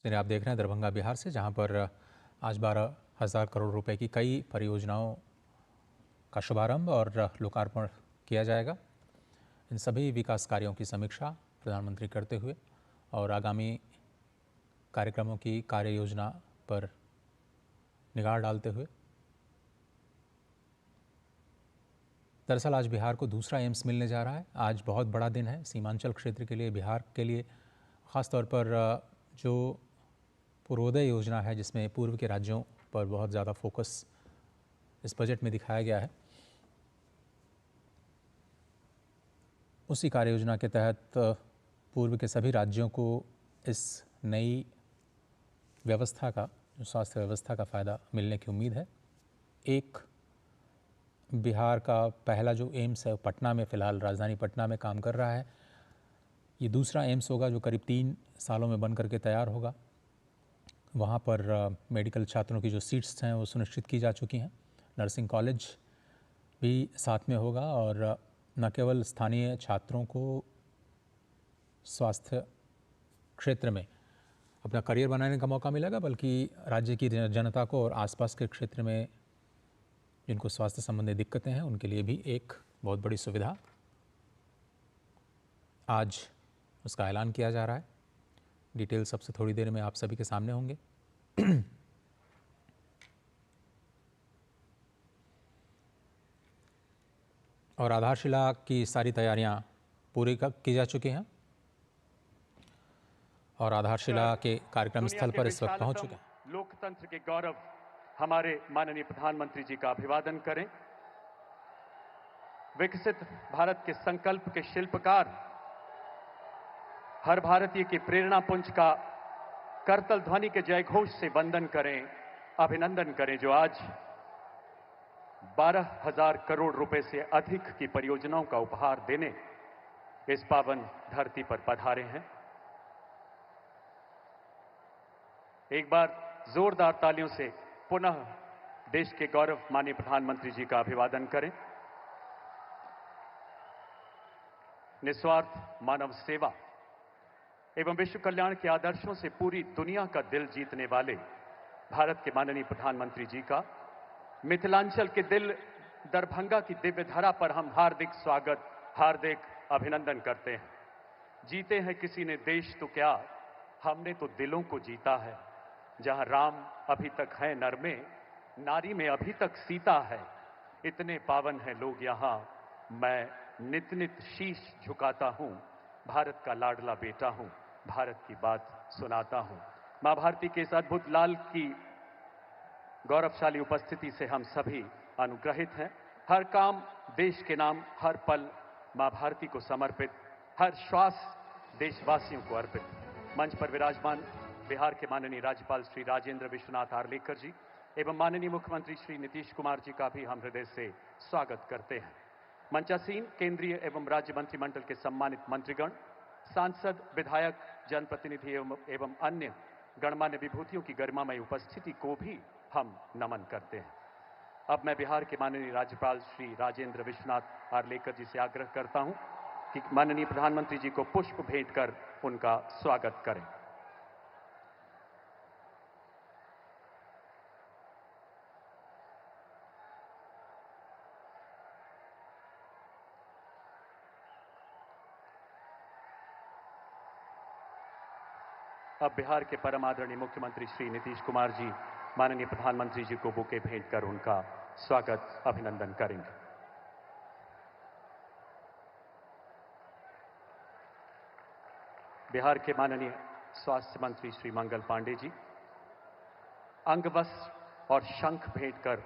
जिन्हें आप देख रहे हैं दरभंगा बिहार से, जहां पर आज 12,000 करोड़ रुपए की कई परियोजनाओं का शुभारंभ और लोकार्पण किया जाएगा। इन सभी विकास कार्यों की समीक्षा प्रधानमंत्री करते हुए और आगामी कार्यक्रमों की कार्य योजना पर निगाह डालते हुए। दरअसल आज बिहार को दूसरा एम्स मिलने जा रहा है। आज बहुत बड़ा दिन है सीमांचल क्षेत्र के लिए, बिहार के लिए। ख़ासतौर पर जो पूर्वोदय योजना है, जिसमें पूर्व के राज्यों पर बहुत ज़्यादा फोकस इस बजट में दिखाया गया है, उसी कार्य योजना के तहत पूर्व के सभी राज्यों को इस नई व्यवस्था का, जो स्वास्थ्य व्यवस्था का फ़ायदा मिलने की उम्मीद है। एक बिहार का पहला जो एम्स है वो पटना में, फ़िलहाल राजधानी पटना में काम कर रहा है। ये दूसरा एम्स होगा जो करीब 3 सालों में बन करके तैयार होगा। वहाँ पर मेडिकल छात्रों की जो सीट्स हैं वो सुनिश्चित की जा चुकी हैं। नर्सिंग कॉलेज भी साथ में होगा और न केवल स्थानीय छात्रों को स्वास्थ्य क्षेत्र में अपना करियर बनाने का मौका मिलेगा, बल्कि राज्य की जनता को और आसपास के क्षेत्र में जिनको स्वास्थ्य संबंधी दिक्कतें हैं उनके लिए भी एक बहुत बड़ी सुविधा आज उसका ऐलान किया जा रहा है। डिटेल सबसे थोड़ी देर में आप सभी के सामने होंगे। और आधारशिला की सारी तैयारियां पूरी की जा चुकी हैं और आधारशिला के कार्यक्रम स्थल पर इस वक्त पहुंच चुके हैं। लोकतंत्र के गौरव हमारे माननीय प्रधानमंत्री जी का अभिवादन करें। विकसित भारत के संकल्प के शिल्पकार, हर भारतीय की प्रेरणा पुंज का करतल ध्वनि के जयघोष से वंदन करें, अभिनंदन करें, जो आज 12,000 करोड़ रुपए से अधिक की परियोजनाओं का उपहार देने इस पावन धरती पर पधारे हैं। एक बार जोरदार तालियों से पुनः देश के गौरव माननीय प्रधानमंत्री जी का अभिवादन करें। निस्वार्थ मानव सेवा एवं विश्व कल्याण के आदर्शों से पूरी दुनिया का दिल जीतने वाले भारत के माननीय प्रधानमंत्री जी का मिथिलांचल के दिल दरभंगा की दिव्य धरा पर हम हार्दिक स्वागत, हार्दिक अभिनंदन करते हैं। जीते हैं किसी ने देश तो क्या, हमने तो दिलों को जीता है। जहां राम अभी तक है नर में, नारी में अभी तक सीता है। इतने पावन हैं लोग यहां, मैं नित नित शीश झुकाता हूं। भारत का लाडला बेटा हूं, भारत की बात सुनाता हूं। मां भारती के इस अद्भुत लाल की गौरवशाली उपस्थिति से हम सभी अनुग्रहित हैं। हर काम देश के नाम, हर पल मां भारती को समर्पित, हर श्वास देशवासियों को अर्पित। मंच पर विराजमान बिहार के माननीय राज्यपाल श्री राजेंद्र विश्वनाथ आर्लेकर जी एवं माननीय मुख्यमंत्री श्री नीतीश कुमार जी का भी हम हृदय से स्वागत करते हैं। मंचासीन केंद्रीय एवं राज्य मंत्रिमंडल के सम्मानित मंत्रीगण, सांसद, विधायक, जनप्रतिनिधि एवं अन्य गणमान्य विभूतियों की गरिमामय उपस्थिति को भी हम नमन करते हैं। अब मैं बिहार के माननीय राज्यपाल श्री राजेंद्र विश्वनाथ आर्लेकर जी से आग्रह करता हूं कि माननीय प्रधानमंत्री जी को पुष्प भेंट कर उनका स्वागत करें। अब बिहार के परम आदरणीय मुख्यमंत्री श्री नीतीश कुमार जी माननीय प्रधानमंत्री जी को बुके भेंट कर उनका स्वागत, अभिनंदन करेंगे। बिहार के माननीय स्वास्थ्य मंत्री श्री मंगल पांडे जी अंगवस्त्र और शंख भेंट कर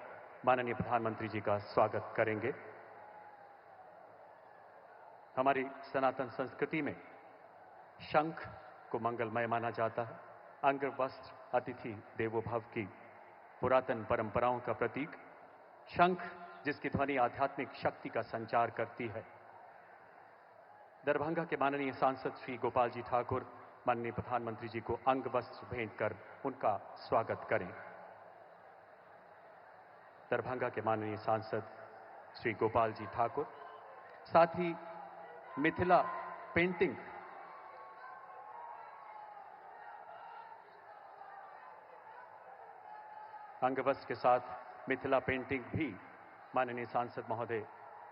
माननीय प्रधानमंत्री जी का स्वागत करेंगे। हमारी सनातन संस्कृति में शंख को मंगलमय माना जाता है। अंगवस्त्र अतिथि देवो भव की पुरातन परंपराओं का प्रतीक, शंख जिसकी ध्वनि आध्यात्मिक शक्ति का संचार करती है। दरभंगा के माननीय सांसद श्री गोपाल जी ठाकुर माननीय प्रधानमंत्री जी को अंगवस्त्र भेंट कर उनका स्वागत करें। दरभंगा के माननीय सांसद श्री गोपाल जी ठाकुर, साथ ही मिथिला पेंटिंग अंगवस्त्र के साथ मिथिला पेंटिंग भी माननीय सांसद महोदय,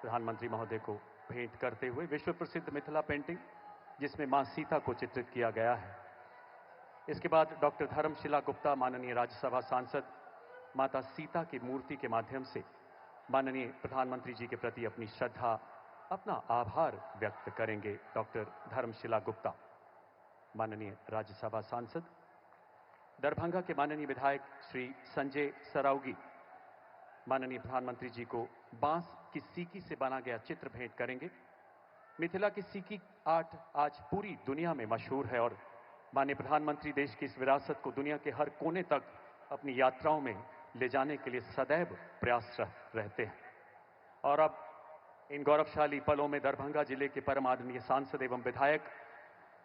प्रधानमंत्री महोदय को भेंट करते हुए विश्व प्रसिद्ध मिथिला पेंटिंग जिसमें मां सीता को चित्रित किया गया है। इसके बाद डॉक्टर धर्मशिला गुप्ता माननीय राज्यसभा सांसद माता सीता की मूर्ति के माध्यम से माननीय प्रधानमंत्री जी के प्रति अपनी श्रद्धा, अपना आभार व्यक्त करेंगे। डॉक्टर धर्मशिला गुप्ता माननीय राज्यसभा सांसद। दरभंगा के माननीय विधायक श्री संजय सरावगी माननीय प्रधानमंत्री जी को बांस की सीकी से बना गया चित्र भेंट करेंगे। मिथिला की सीकी आर्ट आज पूरी दुनिया में मशहूर है और माननीय प्रधानमंत्री देश की इस विरासत को दुनिया के हर कोने तक अपनी यात्राओं में ले जाने के लिए सदैव प्रयासरत रहते हैं। और अब इन गौरवशाली पलों में दरभंगा जिले के परम आदरणीय सांसद एवं विधायक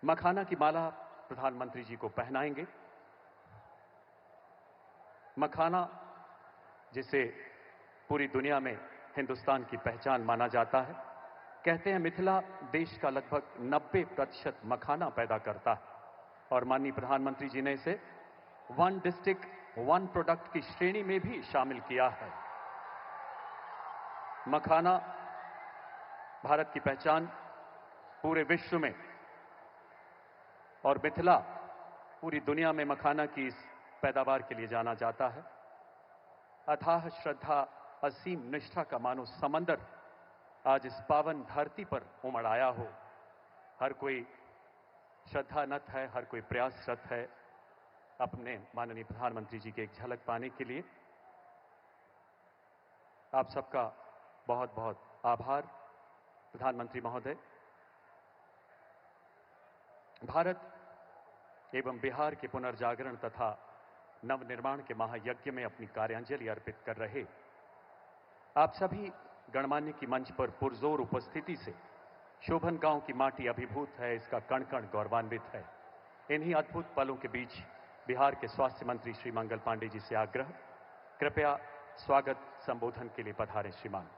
मखाना की माला प्रधानमंत्री जी को पहनाएंगे। मखाना, जिसे पूरी दुनिया में हिंदुस्तान की पहचान माना जाता है, कहते हैं मिथिला देश का लगभग 90% मखाना पैदा करता है और माननीय प्रधानमंत्री जी ने इसे वन डिस्ट्रिक्ट वन प्रोडक्ट की श्रेणी में भी शामिल किया है। मखाना भारत की पहचान पूरे विश्व में और मिथिला पूरी दुनिया में मखाना की इस पैदावार के लिए जाना जाता है। अथाह श्रद्धा, असीम निष्ठा का मानो समंदर आज इस पावन धरती पर उमड़ आया हो। हर कोई श्रद्धानत है, हर कोई प्रयासरत है अपने माननीय प्रधानमंत्री जी की एक झलक पाने के लिए। आप सबका बहुत बहुत आभार प्रधानमंत्री महोदय। भारत एवं बिहार के पुनर्जागरण तथा नवनिर्माण के महायज्ञ में अपनी कार्यांजलि अर्पित कर रहे आप सभी गणमान्य की मंच पर पुरजोर उपस्थिति से शोभन गांव की माटी अभिभूत है, इसका कण कण गौरवान्वित है। इन्हीं अद्भुत पलों के बीच बिहार के स्वास्थ्य मंत्री श्री मंगल पांडे जी से आग्रह, कृपया स्वागत संबोधन के लिए पधारें श्रीमान।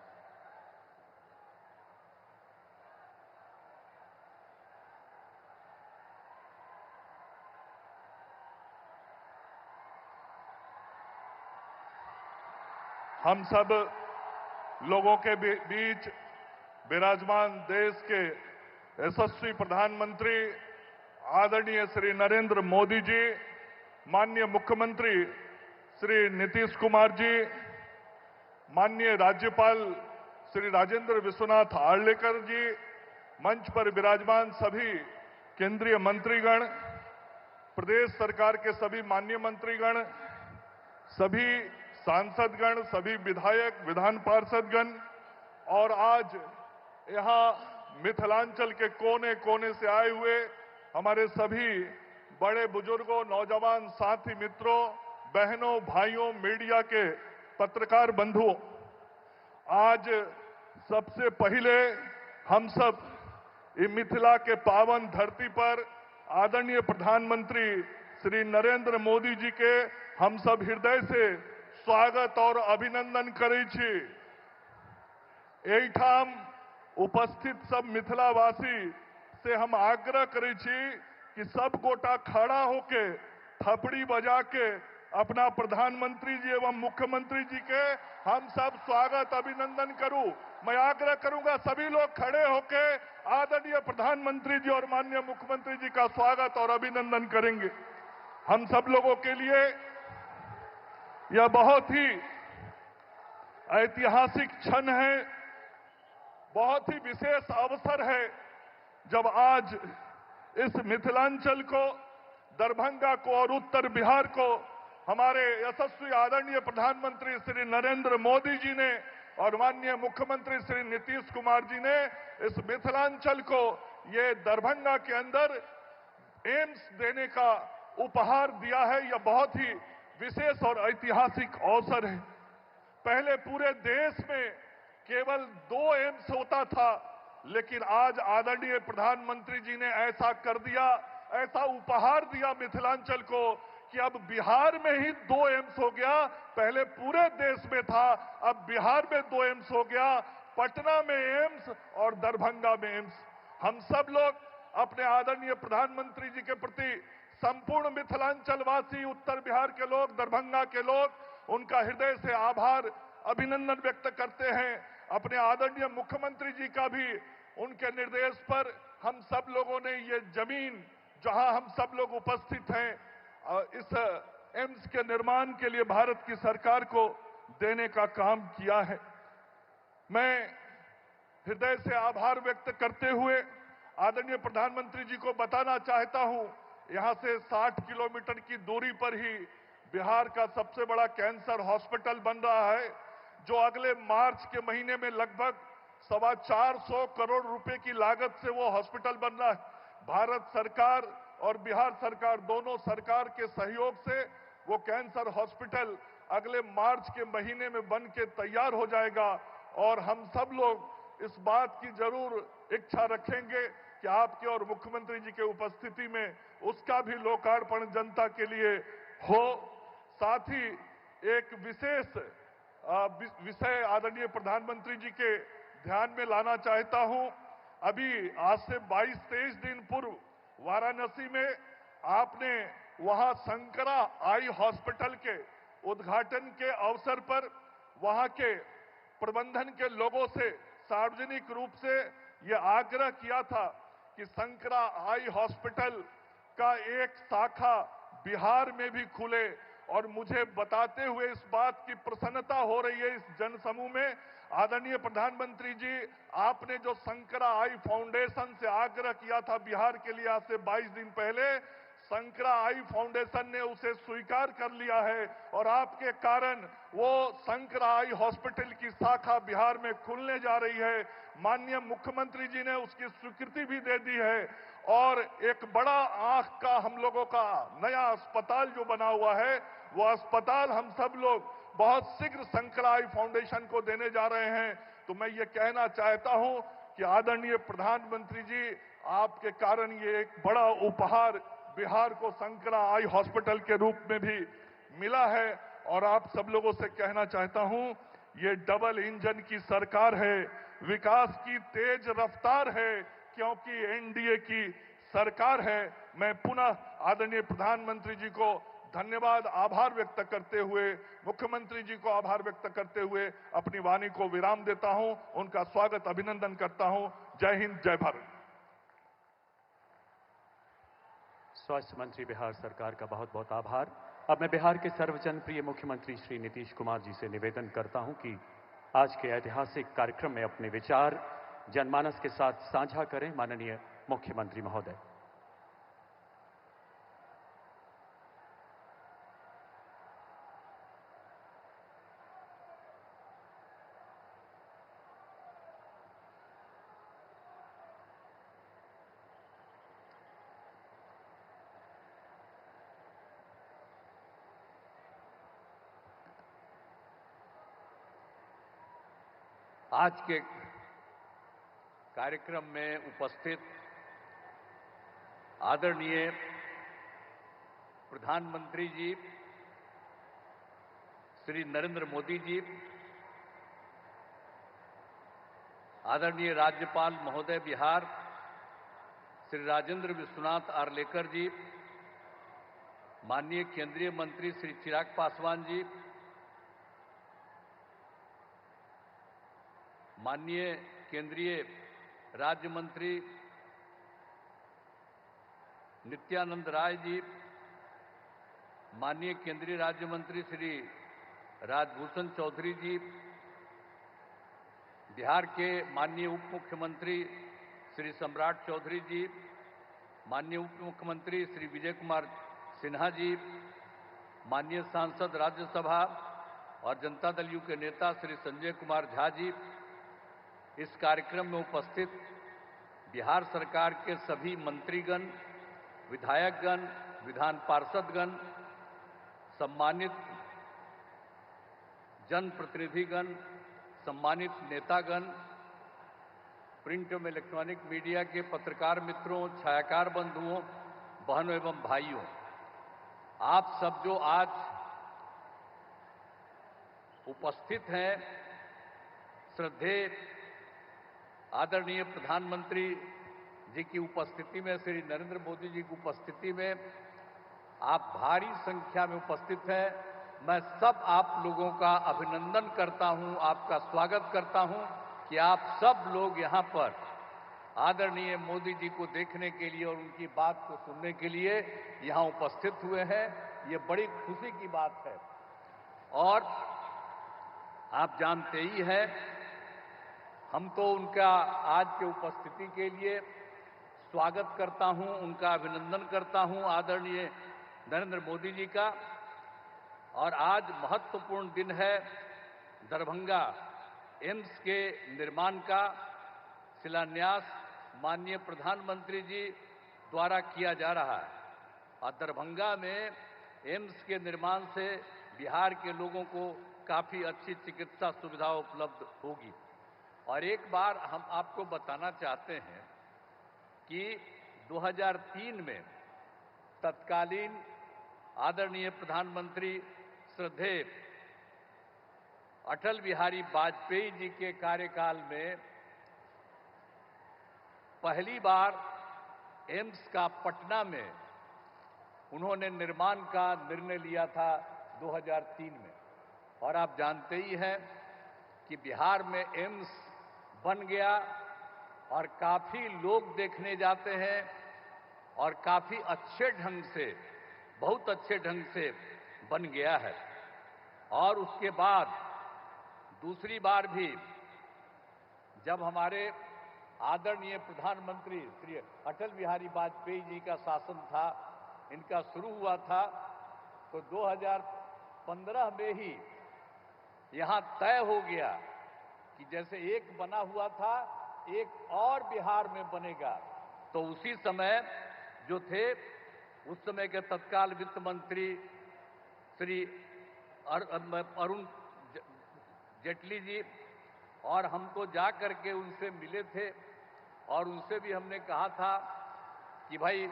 हम सब लोगों के बीच विराजमान देश के यशस्वी प्रधानमंत्री आदरणीय श्री नरेंद्र मोदी जी, माननीय मुख्यमंत्री श्री नीतीश कुमार जी, माननीय राज्यपाल श्री राजेंद्र विश्वनाथ आर्लेकर जी, मंच पर विराजमान सभी केंद्रीय मंत्रीगण, प्रदेश सरकार के सभी माननीय मंत्रीगण, सभी सांसदगण, सभी विधायक, विधान पार्षदगण और आज यहां मिथिलांचल के कोने कोने से आए हुए हमारे सभी बड़े बुजुर्गों, नौजवान साथी मित्रों, बहनों, भाइयों, मीडिया के पत्रकार बंधुओं, आज सबसे पहले हम सब मिथिला के पावन धरती पर आदरणीय प्रधानमंत्री श्री नरेंद्र मोदी जी के हम सब हृदय से स्वागत और अभिनंदन करै छी। एहिठाम उपस्थित सब मिथिलावासी से हम आग्रह करै छी कि सब गोटा खड़ा होके थपड़ी बजा के अपना प्रधानमंत्री जी एवं मुख्यमंत्री जी के हम सब स्वागत अभिनंदन करूं। मैं आग्रह करूंगा सभी लोग खड़े होके आदरणीय प्रधानमंत्री जी और माननीय मुख्यमंत्री जी का स्वागत और अभिनंदन करेंगे। हम सब लोगों के लिए यह बहुत ही ऐतिहासिक क्षण है, बहुत ही विशेष अवसर है जब आज इस मिथिलांचल को, दरभंगा को और उत्तर बिहार को हमारे यशस्वी आदरणीय प्रधानमंत्री श्री नरेंद्र मोदी जी ने और माननीय मुख्यमंत्री श्री नीतीश कुमार जी ने इस मिथिलांचल को ये दरभंगा के अंदर एम्स देने का उपहार दिया है। यह बहुत ही विशेष और ऐतिहासिक अवसर है। पहले पूरे देश में केवल 2 एम्स होता था, लेकिन आज आदरणीय प्रधानमंत्री जी ने ऐसा कर दिया, ऐसा उपहार दिया मिथिलांचल को कि अब बिहार में ही 2 एम्स हो गया। पहले पूरे देश में था, अब बिहार में 2 एम्स हो गया, पटना में एम्स और दरभंगा में एम्स। हम सब लोग अपने आदरणीय प्रधानमंत्री जी के प्रति, संपूर्ण मिथिलांचल वासी, उत्तर बिहार के लोग, दरभंगा के लोग, उनका हृदय से आभार, अभिनंदन व्यक्त करते हैं। अपने आदरणीय मुख्यमंत्री जी का भी उनके निर्देश पर हम सब लोगों ने ये जमीन जहां हम सब लोग उपस्थित हैं, इस एम्स के निर्माण के लिए भारत की सरकार को देने का काम किया है। मैं हृदय से आभार व्यक्त करते हुए आदरणीय प्रधानमंत्री जी को बताना चाहता हूं, यहां से 60 किलोमीटर की दूरी पर ही बिहार का सबसे बड़ा कैंसर हॉस्पिटल बन रहा है, जो अगले मार्च के महीने में लगभग 425 करोड़ रुपए की लागत से वो हॉस्पिटल बन रहा है। भारत सरकार और बिहार सरकार दोनों सरकार के सहयोग से वो कैंसर हॉस्पिटल अगले मार्च के महीने में बन के तैयार हो जाएगा और हम सब लोग इस बात की जरूर इच्छा रखेंगे कि आपके और मुख्यमंत्री जी के उपस्थिति में उसका भी लोकार्पण जनता के लिए हो। साथ ही एक विशेष विषय आदरणीय प्रधानमंत्री जी के ध्यान में लाना चाहता हूं। अभी आज से 22-23 दिन पूर्व वाराणसी में आपने वहां शंकरा आई हॉस्पिटल के उद्घाटन के अवसर पर वहां के प्रबंधन के लोगों से सार्वजनिक रूप से यह आग्रह किया था कि शंकरा आई हॉस्पिटल का एक शाखा बिहार में भी खुले, और मुझे बताते हुए इस बात की प्रसन्नता हो रही है इस जनसमूह में, आदरणीय प्रधानमंत्री जी, आपने जो शंकरा आई फाउंडेशन से आग्रह किया था बिहार के लिए आज से 22 दिन पहले, शंकरा आई फाउंडेशन ने उसे स्वीकार कर लिया है और आपके कारण वो शंकरा आई हॉस्पिटल की शाखा बिहार में खुलने जा रही है। माननीय मुख्यमंत्री जी ने उसकी स्वीकृति भी दे दी है और एक बड़ा आंख का हम लोगों का नया अस्पताल जो बना हुआ है, वो अस्पताल हम सब लोग बहुत शीघ्र शंकरा आई फाउंडेशन को देने जा रहे हैं। तो मैं ये कहना चाहता हूं कि आदरणीय प्रधानमंत्री जी, आपके कारण ये एक बड़ा उपहार बिहार को शंकरा आई हॉस्पिटल के रूप में भी मिला है। और आप सब लोगों से कहना चाहता हूं, ये डबल इंजन की सरकार है, विकास की तेज रफ्तार है, क्योंकि एनडीए की सरकार है। मैं पुनः आदरणीय प्रधानमंत्री जी को धन्यवाद, आभार व्यक्त करते हुए, मुख्यमंत्री जी को आभार व्यक्त करते हुए अपनी वाणी को विराम देता हूं। उनका स्वागत, अभिनंदन करता हूं। जय हिंद, जय भारत। स्वास्थ्य मंत्री बिहार सरकार का बहुत बहुत आभार। अब मैं बिहार के सर्वजन प्रिय मुख्यमंत्री श्री नीतीश कुमार जी से निवेदन करता हूं कि आज के ऐतिहासिक कार्यक्रम में अपने विचार जनमानस के साथ साझा करें। माननीय मुख्यमंत्री महोदय। आज के कार्यक्रम में उपस्थित आदरणीय प्रधानमंत्री जी श्री नरेंद्र मोदी जी, आदरणीय राज्यपाल महोदय बिहार श्री राजेंद्र विश्वनाथ आर्लेकर जी, माननीय केंद्रीय मंत्री श्री चिराग पासवान जी, माननीय केंद्रीय राज्य मंत्री नित्यानंद राय जी, माननीय केंद्रीय राज्य मंत्री श्री राजभूषण चौधरी जी, बिहार के माननीय उप मुख्यमंत्री श्री सम्राट चौधरी जी, माननीय उप मुख्यमंत्री श्री विजय कुमार सिन्हा जी, माननीय सांसद राज्यसभा और जनता दल यू के नेता श्री संजय कुमार झा जी, इस कार्यक्रम में उपस्थित बिहार सरकार के सभी मंत्रीगण, विधायकगण, विधान पार्षदगण, सम्मानित जनप्रतिनिधिगण, सम्मानित नेतागण, प्रिंट एवं इलेक्ट्रॉनिक मीडिया के पत्रकार मित्रों, छायाकार बंधुओं, बहनों एवं भाइयों, आप सब जो आज उपस्थित हैं, श्रद्धेय आदरणीय प्रधानमंत्री जी की उपस्थिति में, श्री नरेंद्र मोदी जी की उपस्थिति में आप भारी संख्या में उपस्थित हैं। मैं सब आप लोगों का अभिनंदन करता हूं, आपका स्वागत करता हूं कि आप सब लोग यहां पर आदरणीय मोदी जी को देखने के लिए और उनकी बात को सुनने के लिए यहां उपस्थित हुए हैं। ये बड़ी खुशी की बात है। और आप जानते ही हैं, हम तो उनका आज के उपस्थिति के लिए स्वागत करता हूं, उनका अभिनंदन करता हूं, आदरणीय नरेंद्र मोदी जी का। और आज महत्वपूर्ण दिन है, दरभंगा एम्स के निर्माण का शिलान्यास माननीय प्रधानमंत्री जी द्वारा किया जा रहा है। और दरभंगा में एम्स के निर्माण से बिहार के लोगों को काफी अच्छी चिकित्सा सुविधा उपलब्ध होगी। और एक बार हम आपको बताना चाहते हैं कि 2003 में तत्कालीन आदरणीय प्रधानमंत्री श्रद्धेय अटल बिहारी वाजपेयी जी के कार्यकाल में पहली बार एम्स का पटना में उन्होंने निर्माण का निर्णय लिया था 2003 में। और आप जानते ही हैं कि बिहार में एम्स बन गया और काफी लोग देखने जाते हैं और काफी अच्छे ढंग से, बहुत अच्छे ढंग से बन गया है। और उसके बाद दूसरी बार भी जब हमारे आदरणीय प्रधानमंत्री श्री अटल बिहारी वाजपेयी जी का शासन था, इनका शुरू हुआ था, तो 2015 में ही यहां तय हो गया कि जैसे एक बना हुआ था, एक और बिहार में बनेगा। तो उसी समय जो थे, उस समय के तत्काल वित्त मंत्री श्री अरुण जेटली जी, और हम तो जा करके उनसे मिले थे और उनसे भी हमने कहा था कि भाई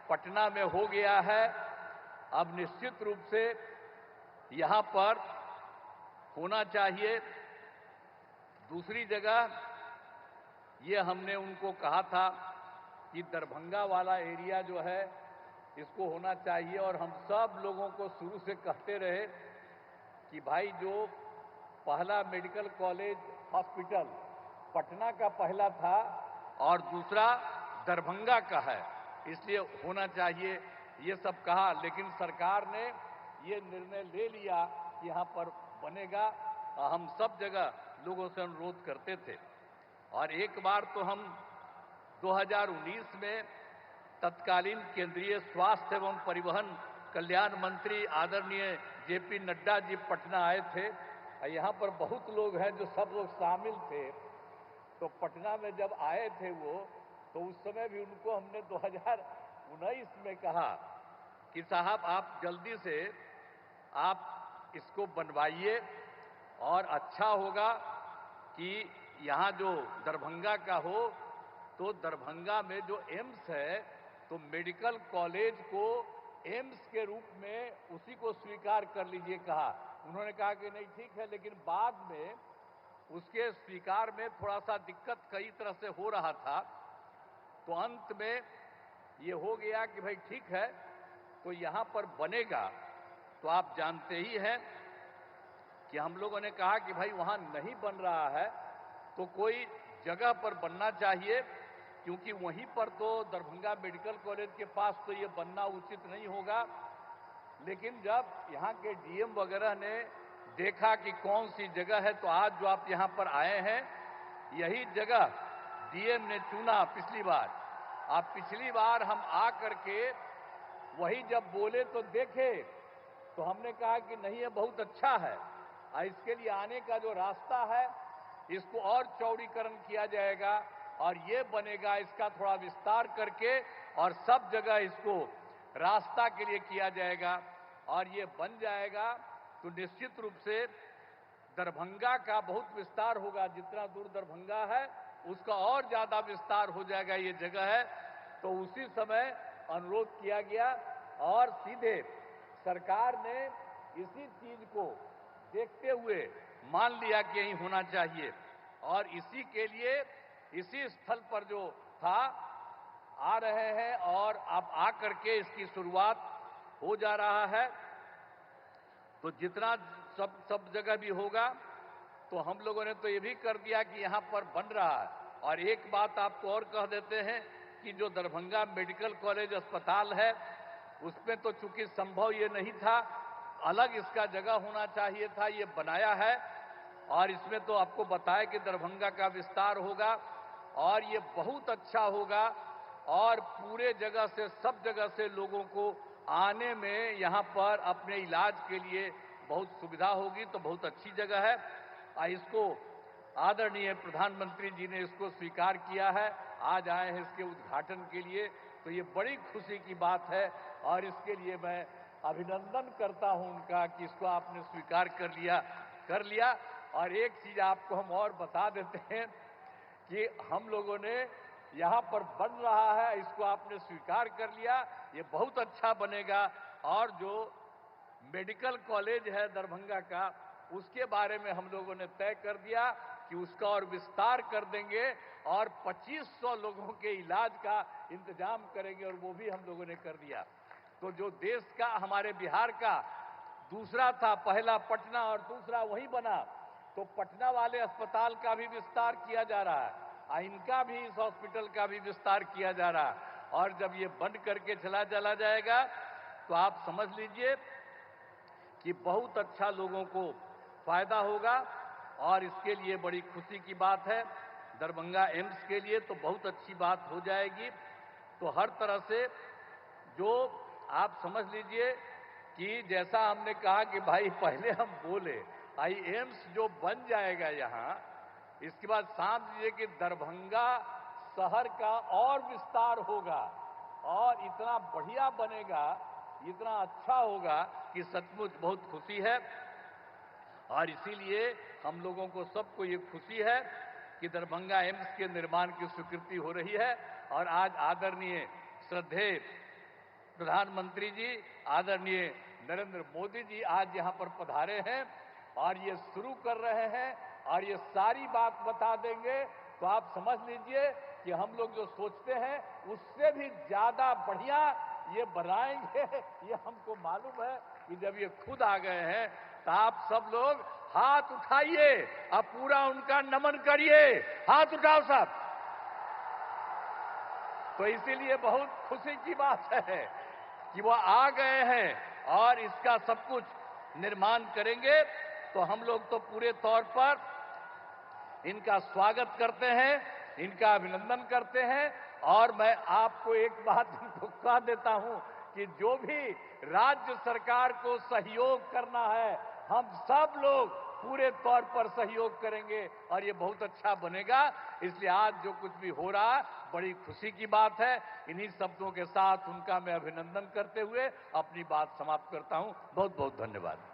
पटना में हो गया है, अब निश्चित रूप से यहां पर होना चाहिए। दूसरी जगह ये हमने उनको कहा था कि दरभंगा वाला एरिया जो है इसको होना चाहिए। और हम सब लोगों को शुरू से कहते रहे कि भाई जो पहला मेडिकल कॉलेज हॉस्पिटल पटना का पहला था और दूसरा दरभंगा का है, इसलिए होना चाहिए, ये सब कहा। लेकिन सरकार ने ये निर्णय ले लिया कि यहां पर बनेगा। हम सब जगह लोगों से अनुरोध करते थे। और एक बार तो हम 2019 में तत्कालीन केंद्रीय स्वास्थ्य एवं परिवहन कल्याण मंत्री आदरणीय जेपी नड्डा जी पटना आए थे। यहाँ पर बहुत लोग हैं जो सब लोग शामिल थे। तो पटना में जब आए थे वो, तो उस समय भी उनको हमने 2019 में कहा कि साहब आप जल्दी से आप इसको बनवाइए और अच्छा होगा कि यहाँ जो दरभंगा का हो, तो दरभंगा में जो एम्स है, तो मेडिकल कॉलेज को एम्स के रूप में उसी को स्वीकार कर लीजिए कहा। उन्होंने कहा कि नहीं ठीक है, लेकिन बाद में उसके स्वीकार में थोड़ा सा दिक्कत कई तरह से हो रहा था। तो अंत में ये हो गया कि भाई ठीक है, तो यहाँ पर बनेगा। तो आप जानते ही हैं कि हम लोगों ने कहा कि भाई वहाँ नहीं बन रहा है तो कोई जगह पर बनना चाहिए, क्योंकि वहीं पर तो दरभंगा मेडिकल कॉलेज के पास तो ये बनना उचित नहीं होगा। लेकिन जब यहाँ के डीएम वगैरह ने देखा कि कौन सी जगह है, तो आज जो आप यहाँ पर आए हैं, यही जगह डीएम ने चुना पिछली बार। आप पिछली बार हम आ करके वही जब बोले तो देखे, तो हमने कहा कि नहीं ये बहुत अच्छा है, इसके लिए आने का जो रास्ता है इसको और चौड़ीकरण किया जाएगा और ये बनेगा, इसका थोड़ा विस्तार करके और सब जगह इसको रास्ता के लिए किया जाएगा और ये बन जाएगा। तो निश्चित रूप से दरभंगा का बहुत विस्तार होगा, जितना दूर दरभंगा है उसका और ज्यादा विस्तार हो जाएगा ये जगह है। तो उसी समय अनुरोध किया गया और सीधे सरकार ने इसी चीज को देखते हुए मान लिया कि यही होना चाहिए और इसी के लिए इसी स्थल पर जो था आ रहे हैं और अब आकर के इसकी शुरुआत हो जा रहा है। तो जितना सब जगह भी होगा, तो हम लोगों ने तो ये भी कर दिया कि यहाँ पर बन रहा है। और एक बात आपको और कह देते हैं कि जो दरभंगा मेडिकल कॉलेज अस्पताल है, उसमें तो चूंकि संभव ये नहीं था, अलग इसका जगह होना चाहिए था, ये बनाया है। और इसमें तो आपको बताया कि दरभंगा का विस्तार होगा और ये बहुत अच्छा होगा और पूरे जगह से, सब जगह से लोगों को आने में यहाँ पर अपने इलाज के लिए बहुत सुविधा होगी। तो बहुत अच्छी जगह है। इसको आदरणीय प्रधानमंत्री जी ने इसको स्वीकार किया है, आज आए हैं इसके उद्घाटन के लिए। तो ये बड़ी खुशी की बात है और इसके लिए मैं अभिनंदन करता हूं उनका कि इसको आपने स्वीकार कर लिया। और एक चीज आपको हम और बता देते हैं कि हम लोगों ने यहाँ पर बन रहा है, इसको आपने स्वीकार कर लिया, ये बहुत अच्छा बनेगा। और जो मेडिकल कॉलेज है दरभंगा का, उसके बारे में हम लोगों ने तय कर दिया कि उसका और विस्तार कर देंगे और 2500 लोगों के इलाज का इंतजाम करेंगे, और वो भी हम लोगों ने कर दिया। तो जो देश का, हमारे बिहार का दूसरा था, पहला पटना और दूसरा वहीं बना, तो पटना वाले अस्पताल का भी विस्तार किया जा रहा है, इनका भी, इस हॉस्पिटल का भी विस्तार किया जा रहा है। और जब ये बंद करके चला जाएगा तो आप समझ लीजिए कि बहुत अच्छा लोगों को फायदा होगा। और इसके लिए बड़ी खुशी की बात है, दरभंगा एम्स के लिए तो बहुत अच्छी बात हो जाएगी। तो हर तरह से जो आप समझ लीजिए कि जैसा हमने कहा कि भाई पहले हम बोले, एम्स जो बन जाएगा यहाँ, इसके बाद समझ लीजिए कि दरभंगा शहर का और विस्तार होगा और इतना बढ़िया बनेगा, इतना अच्छा होगा कि सचमुच बहुत खुशी है। और इसीलिए हम लोगों को सबको ये खुशी है कि दरभंगा एम्स के निर्माण की स्वीकृति हो रही है। और आज आदरणीय श्रद्धेय प्रधानमंत्री जी, आदरणीय नरेंद्र मोदी जी आज यहाँ पर पधारे हैं और ये शुरू कर रहे हैं और ये सारी बात बता देंगे। तो आप समझ लीजिए कि हम लोग जो सोचते हैं उससे भी ज्यादा बढ़िया ये बनाएंगे, ये हमको मालूम है कि जब ये खुद आ गए हैं तो आप सब लोग हाथ उठाइए, अब पूरा उनका नमन करिए, हाथ उठाओ सब। तो इसीलिए बहुत खुशी की बात है कि वो आ गए हैं और इसका सब कुछ निर्माण करेंगे। तो हम लोग तो पूरे तौर पर इनका स्वागत करते हैं, इनका अभिनंदन करते हैं। और मैं आपको एक बात इनको कह देता हूं कि जो भी राज्य सरकार को सहयोग करना है, हम सब लोग पूरे तौर पर सहयोग करेंगे और ये बहुत अच्छा बनेगा। इसलिए आज जो कुछ भी हो रहा है बड़ी खुशी की बात है। इन्हीं शब्दों के साथ उनका मैं अभिनंदन करते हुए अपनी बात समाप्त करता हूं। बहुत बहुत धन्यवाद।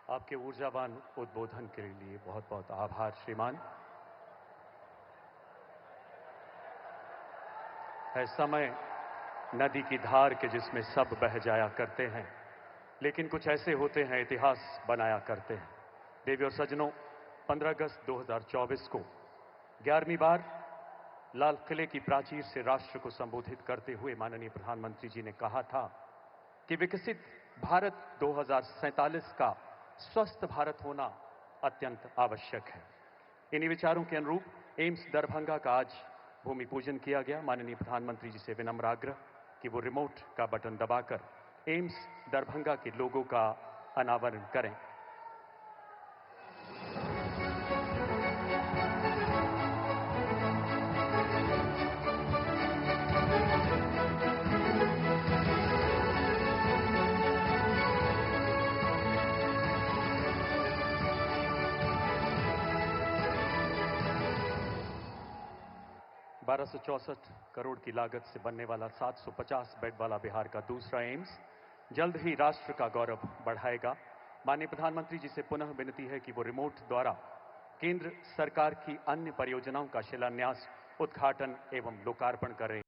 आपके ऊर्जावान उद्बोधन के लिए बहुत बहुत आभार श्रीमान। है समय नदी की धार के जिसमें सब बह जाया करते हैं, लेकिन कुछ ऐसे होते हैं इतिहास बनाया करते हैं। देवी और सज्जनों, 15 अगस्त 2024 को 11वीं बार लाल किले की प्राचीर से राष्ट्र को संबोधित करते हुए माननीय प्रधानमंत्री जी ने कहा था कि विकसित भारत 2047 का स्वस्थ भारत होना अत्यंत आवश्यक है। इन्हीं विचारों के अनुरूप एम्स दरभंगा का आज भूमि पूजन किया गया। माननीय प्रधानमंत्री जी से विनम्र आग्रह कि वो रिमोट का बटन दबाकर एम्स दरभंगा के लोगों का अनावरण करें। ₹1264 करोड़ की लागत से बनने वाला 750 बेड वाला बिहार का दूसरा एम्स जल्द ही राष्ट्र का गौरव बढ़ाएगा। माननीय प्रधानमंत्री जी से पुनः विनती है कि वो रिमोट द्वारा केंद्र सरकार की अन्य परियोजनाओं का शिलान्यास, उद्घाटन एवं लोकार्पण करें।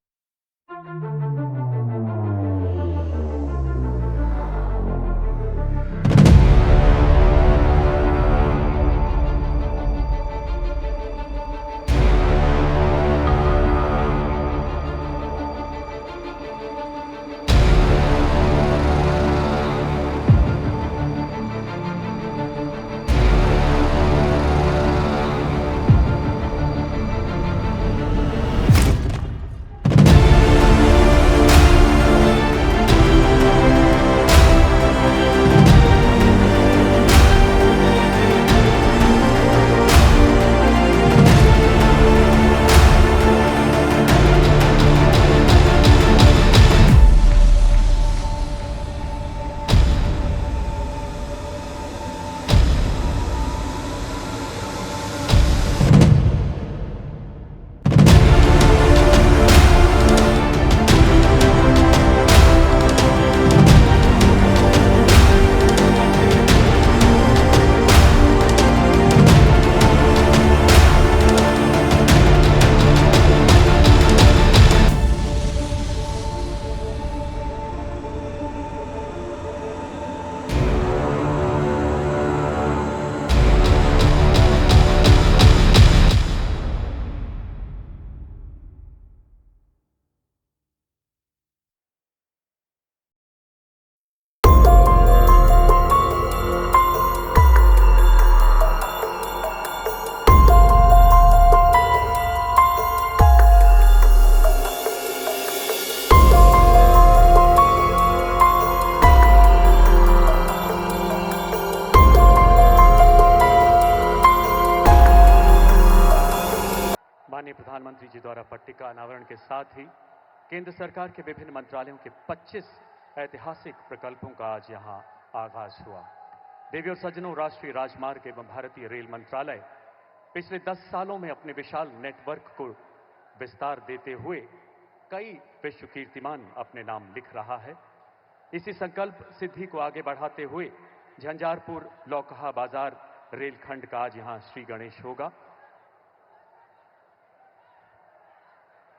प्रधानमंत्री जी द्वारा पट्टिका अनावरण के साथ ही केंद्र सरकार के विभिन्न मंत्रालयों के 25 ऐतिहासिक प्रकल्पों का आज यहां आगाज हुआ। देवी और सज्जनों, राष्ट्रीय राजमार्ग एवं भारतीय रेल मंत्रालय पिछले 10 सालों में अपने विशाल नेटवर्क को विस्तार देते हुए कई विश्व कीर्तिमान अपने नाम लिख रहा है। इसी संकल्प सिद्धि को आगे बढ़ाते हुए झंझारपुर लौकहा बाजार रेलखंड का आज यहां श्री गणेश होगा।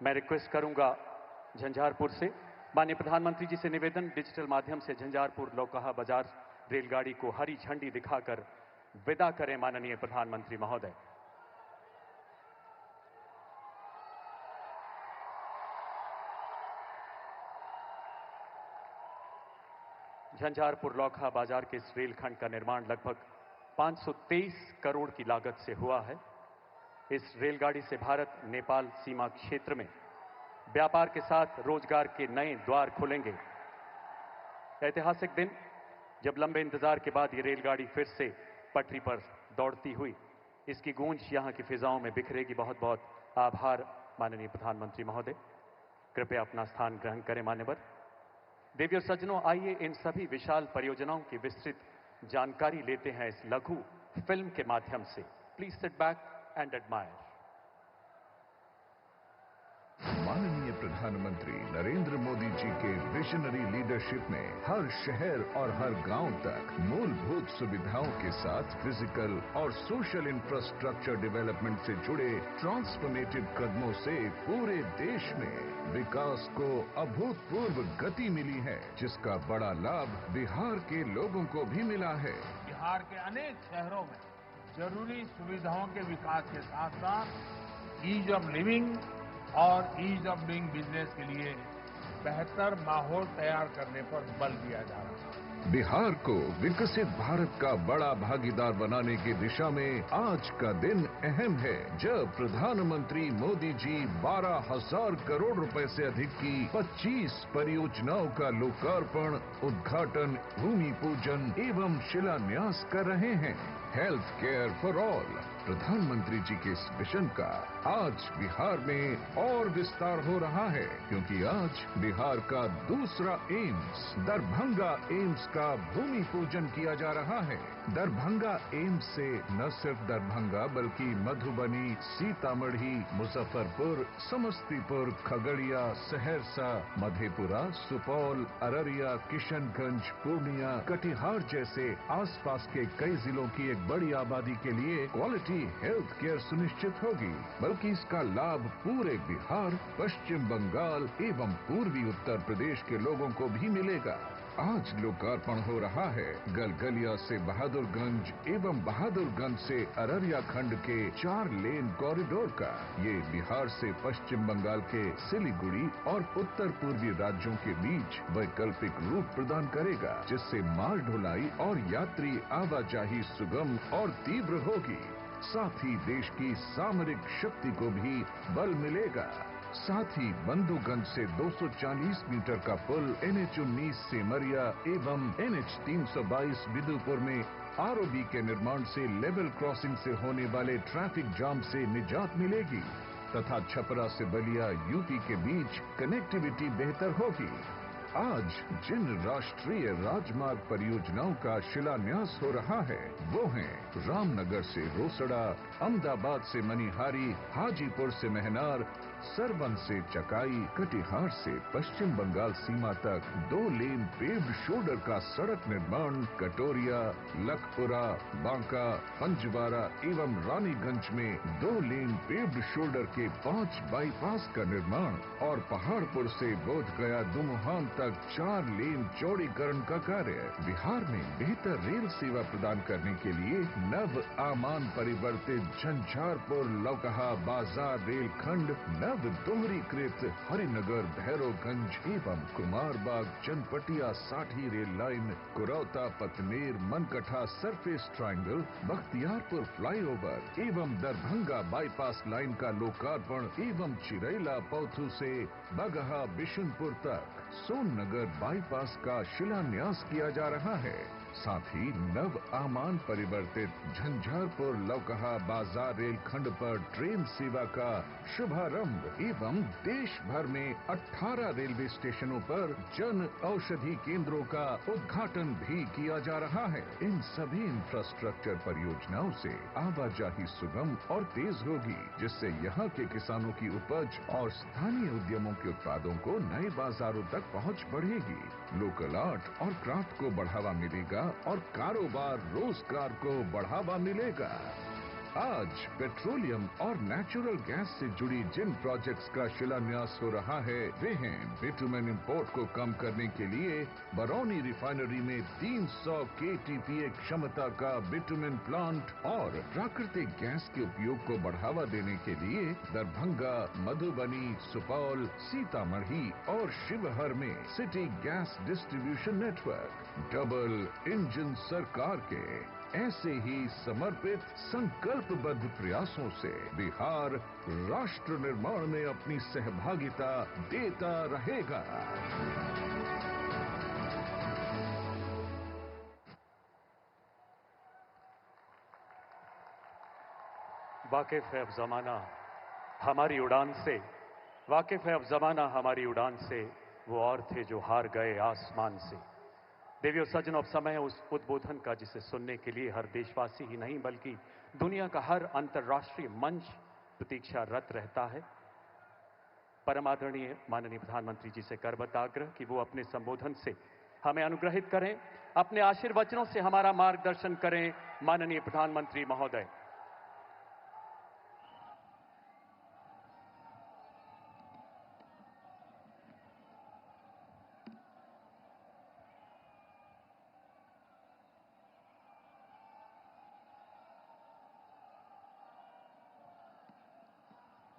मैं रिक्वेस्ट करूंगा झंझारपुर से माननीय प्रधानमंत्री जी से निवेदन, डिजिटल माध्यम से झंझारपुर लौकहा बाजार रेलगाड़ी को हरी झंडी दिखाकर विदा करें माननीय प्रधानमंत्री महोदय। झंझारपुर लौकहा बाजार के इस रेलखंड का निर्माण लगभग 523 करोड़ की लागत से हुआ है। इस रेलगाड़ी से भारत नेपाल सीमा क्षेत्र में व्यापार के साथ रोजगार के नए द्वार खुलेंगे। ऐतिहासिक दिन जब लंबे इंतजार के बाद ये रेलगाड़ी फिर से पटरी पर दौड़ती हुई, इसकी गूंज यहां की फिजाओं में बिखरेगी। बहुत बहुत आभार माननीय प्रधानमंत्री महोदय। कृपया अपना स्थान ग्रहण करें मान्यवर। देवी और सज्जनों, आइए इन सभी विशाल परियोजनाओं की विस्तृत जानकारी लेते हैं इस लघु फिल्म के माध्यम से। Please sit back and admire. माननीय प्रधानमंत्री नरेंद्र मोदी जी के विजनरी लीडरशिप में हर शहर और हर गांव तक मूलभूत सुविधाओं के साथ फिजिकल और सोशल इंफ्रास्ट्रक्चर डेवलपमेंट से जुड़े ट्रांसफॉर्मेटिव कदमों से पूरे देश में विकास को अभूतपूर्व गति मिली है, जिसका बड़ा लाभ बिहार के लोगों को भी मिला है। बिहार के अनेक शहरों में जरूरी सुविधाओं के विकास के साथ साथ ईज ऑफ लिविंग और ईज ऑफ डूइंग बिजनेस के लिए बेहतर माहौल तैयार करने पर बल दिया जा रहा है। बिहार को विकसित भारत का बड़ा भागीदार बनाने की दिशा में आज का दिन अहम है, जब प्रधानमंत्री मोदी जी 12,000 करोड़ रुपए से अधिक की 25 परियोजनाओं का लोकार्पण, उद्घाटन, भूमि पूजन एवं शिलान्यास कर रहे हैं। हेल्थ केयर फॉर ऑल प्रधानमंत्री जी के इस मिशन का आज बिहार में और विस्तार हो रहा है, क्योंकि आज बिहार का दूसरा एम्स दरभंगा एम्स का भूमि पूजन किया जा रहा है। दरभंगा एम्स से न सिर्फ दरभंगा बल्कि मधुबनी, सीतामढ़ी, मुजफ्फरपुर, समस्तीपुर, खगड़िया, सहरसा, मधेपुरा, सुपौल, अररिया, किशनगंज, पूर्णिया, कटिहार जैसे आसपास के कई जिलों की एक बड़ी आबादी के लिए क्वालिटी हेल्थ केयर सुनिश्चित होगी, बल्कि इसका लाभ पूरे बिहार, पश्चिम बंगाल एवं पूर्वी उत्तर प्रदेश के लोगों को भी मिलेगा। आज लोकार्पण हो रहा है गलगलिया से बहादुरगंज एवं बहादुरगंज से अररिया खंड के 4 लेन कॉरिडोर का। ये बिहार से पश्चिम बंगाल के सिलीगुड़ी और उत्तर पूर्वी राज्यों के बीच वैकल्पिक रूट प्रदान करेगा, जिससे माल ढुलाई और यात्री आवाजाही सुगम और तीव्र होगी। साथ ही देश की सामरिक शक्ति को भी बल मिलेगा। साथ ही बंधुगंज से 240 मीटर का पुल NH-19 सेमरिया एवं NH-322 बिदुपुर में ROB के निर्माण से लेवल क्रॉसिंग से होने वाले ट्रैफिक जाम से निजात मिलेगी तथा छपरा से बलिया UP के बीच कनेक्टिविटी बेहतर होगी। आज जिन राष्ट्रीय राजमार्ग परियोजनाओं का शिलान्यास हो रहा है वो हैं रामनगर से रोसड़ा, अहमदाबाद से मनिहारी, हाजीपुर से महनार, सरबन से चकाई, कटिहार से पश्चिम बंगाल सीमा तक 2 लेन पेव्ड शोल्डर का सड़क निर्माण, कटोरिया, लखपुरा, बांका, पंजवारा एवं रानीगंज में 2 लेन पेव्ड शोल्डर के 5 बाईपास का निर्माण और पहाड़पुर से बोधगया दुमुहान तक 4 लेन चौड़ीकरण का कार्य। बिहार में बेहतर रेल सेवा प्रदान करने के लिए नव आमान परिवर्तित झंझारपुर लौकहा बाजार रेलखंड, नव दोहरीकृत हरिनगर भैरवगंज एवं Kumarbagh Chanpatia Sathi rail line, Kurauta Patner Mankatha surface triangle, Bakhtiyarpur flyover एवं दरभंगा बाईपास लाइन का लोकार्पण एवं चिरैला पौथू से बगहा बिशुनपुर तक सोननगर बाईपास का शिलान्यास किया जा रहा है। साथ ही नव आमान परिवर्तित झंझारपुर लौकहा बाजार रेलखंड पर ट्रेन सेवा का शुभारंभ एवं देश भर में 18 रेलवे स्टेशनों पर जन औषधि केंद्रों का उद्घाटन भी किया जा रहा है। इन सभी इंफ्रास्ट्रक्चर परियोजनाओं से आवाजाही सुगम और तेज होगी, जिससे यहाँ के किसानों की उपज और स्थानीय उद्यमों के उत्पादों को नए बाजारों तक पहुँच बढ़ेगी। लोकल आर्ट और क्राफ्ट को बढ़ावा मिलेगा और कारोबार रोजगार को बढ़ावा मिलेगा। आज पेट्रोलियम और नेचुरल गैस से जुड़ी जिन प्रोजेक्ट्स का शिलान्यास हो रहा है वे हैं बिटुमेन इंपोर्ट को कम करने के लिए बरौनी रिफाइनरी में 300 KTPA क्षमता का बिटुमेन प्लांट और प्राकृतिक गैस के उपयोग को बढ़ावा देने के लिए दरभंगा, मधुबनी, सुपौल, सीतामढ़ी और शिवहर में city gas distribution network. Double engine सरकार के ऐसे ही समर्पित संकल्पबद्ध प्रयासों से बिहार राष्ट्र निर्माण में अपनी सहभागिता देता रहेगा। वाकिफ है अब जमाना हमारी उड़ान से, वाकिफ है अब जमाना हमारी उड़ान से, वो और थे जो हार गए आसमान से। देवियों सज्जनों, अब समय है उस उद्बोधन का जिसे सुनने के लिए हर देशवासी ही नहीं बल्कि दुनिया का हर अंतर्राष्ट्रीय मंच प्रतीक्षारत रहता है। परम आदरणीय माननीय प्रधानमंत्री जी से करबद्ध आग्रह कि वो अपने संबोधन से हमें अनुग्रहित करें, अपने आशीर्वचनों से हमारा मार्गदर्शन करें। माननीय प्रधानमंत्री महोदय।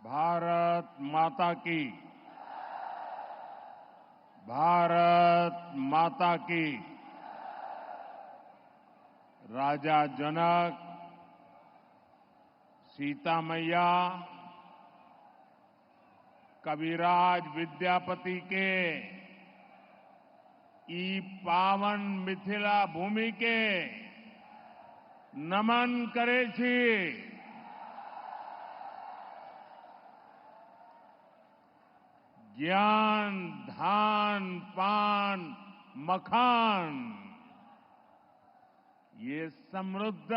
भारत माता की, भारत माता की। राजा जनक, सीता मैया, कविराज विद्यापति के ई पावन मिथिला भूमि के नमन करे छी। ज्ञान, धान, पान, मखान, ये समृद्ध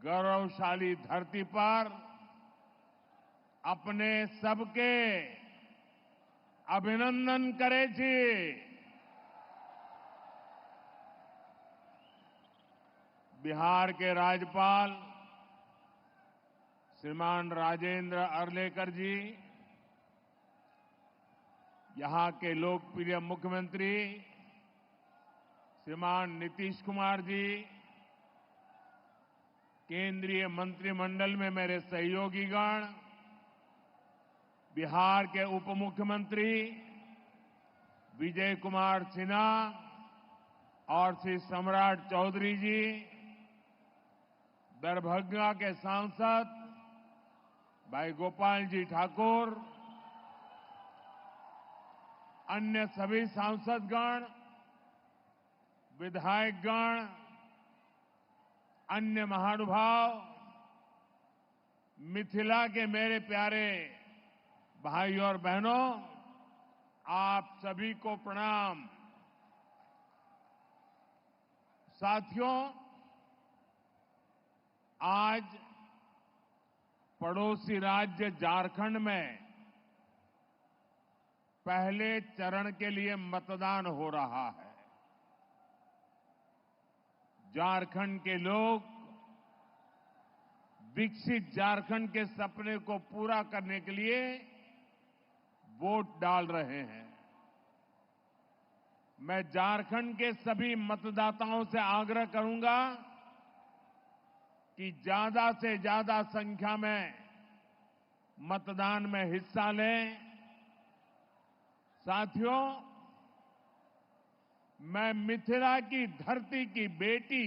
गौरवशाली धरती पर अपने सबके अभिनंदन करे छी। बिहार के राज्यपाल श्रीमान राजेंद्र अर्लेकर जी, यहां के लोकप्रिय मुख्यमंत्री श्रीमान नीतीश कुमार जी, केंद्रीय मंत्रिमंडल में मेरे सहयोगीगण, बिहार के उप मुख्यमंत्री विजय कुमार सिन्हा और श्री सम्राट चौधरी जी, दरभंगा के सांसद भाई गोपाल जी ठाकुर, अन्य सभी सांसदगण, विधायकगण, अन्य महानुभाव, मिथिला के मेरे प्यारे भाई और बहनों, आप सभी को प्रणाम। साथियों, आज पड़ोसी राज्य झारखंड में पहले चरण के लिए मतदान हो रहा है। झारखंड के लोग विकसित झारखंड के सपने को पूरा करने के लिए वोट डाल रहे हैं। मैं झारखंड के सभी मतदाताओं से आग्रह करूंगा कि ज्यादा से ज्यादा संख्या में मतदान में हिस्सा लें। साथियों, मैं मिथिला की धरती की बेटी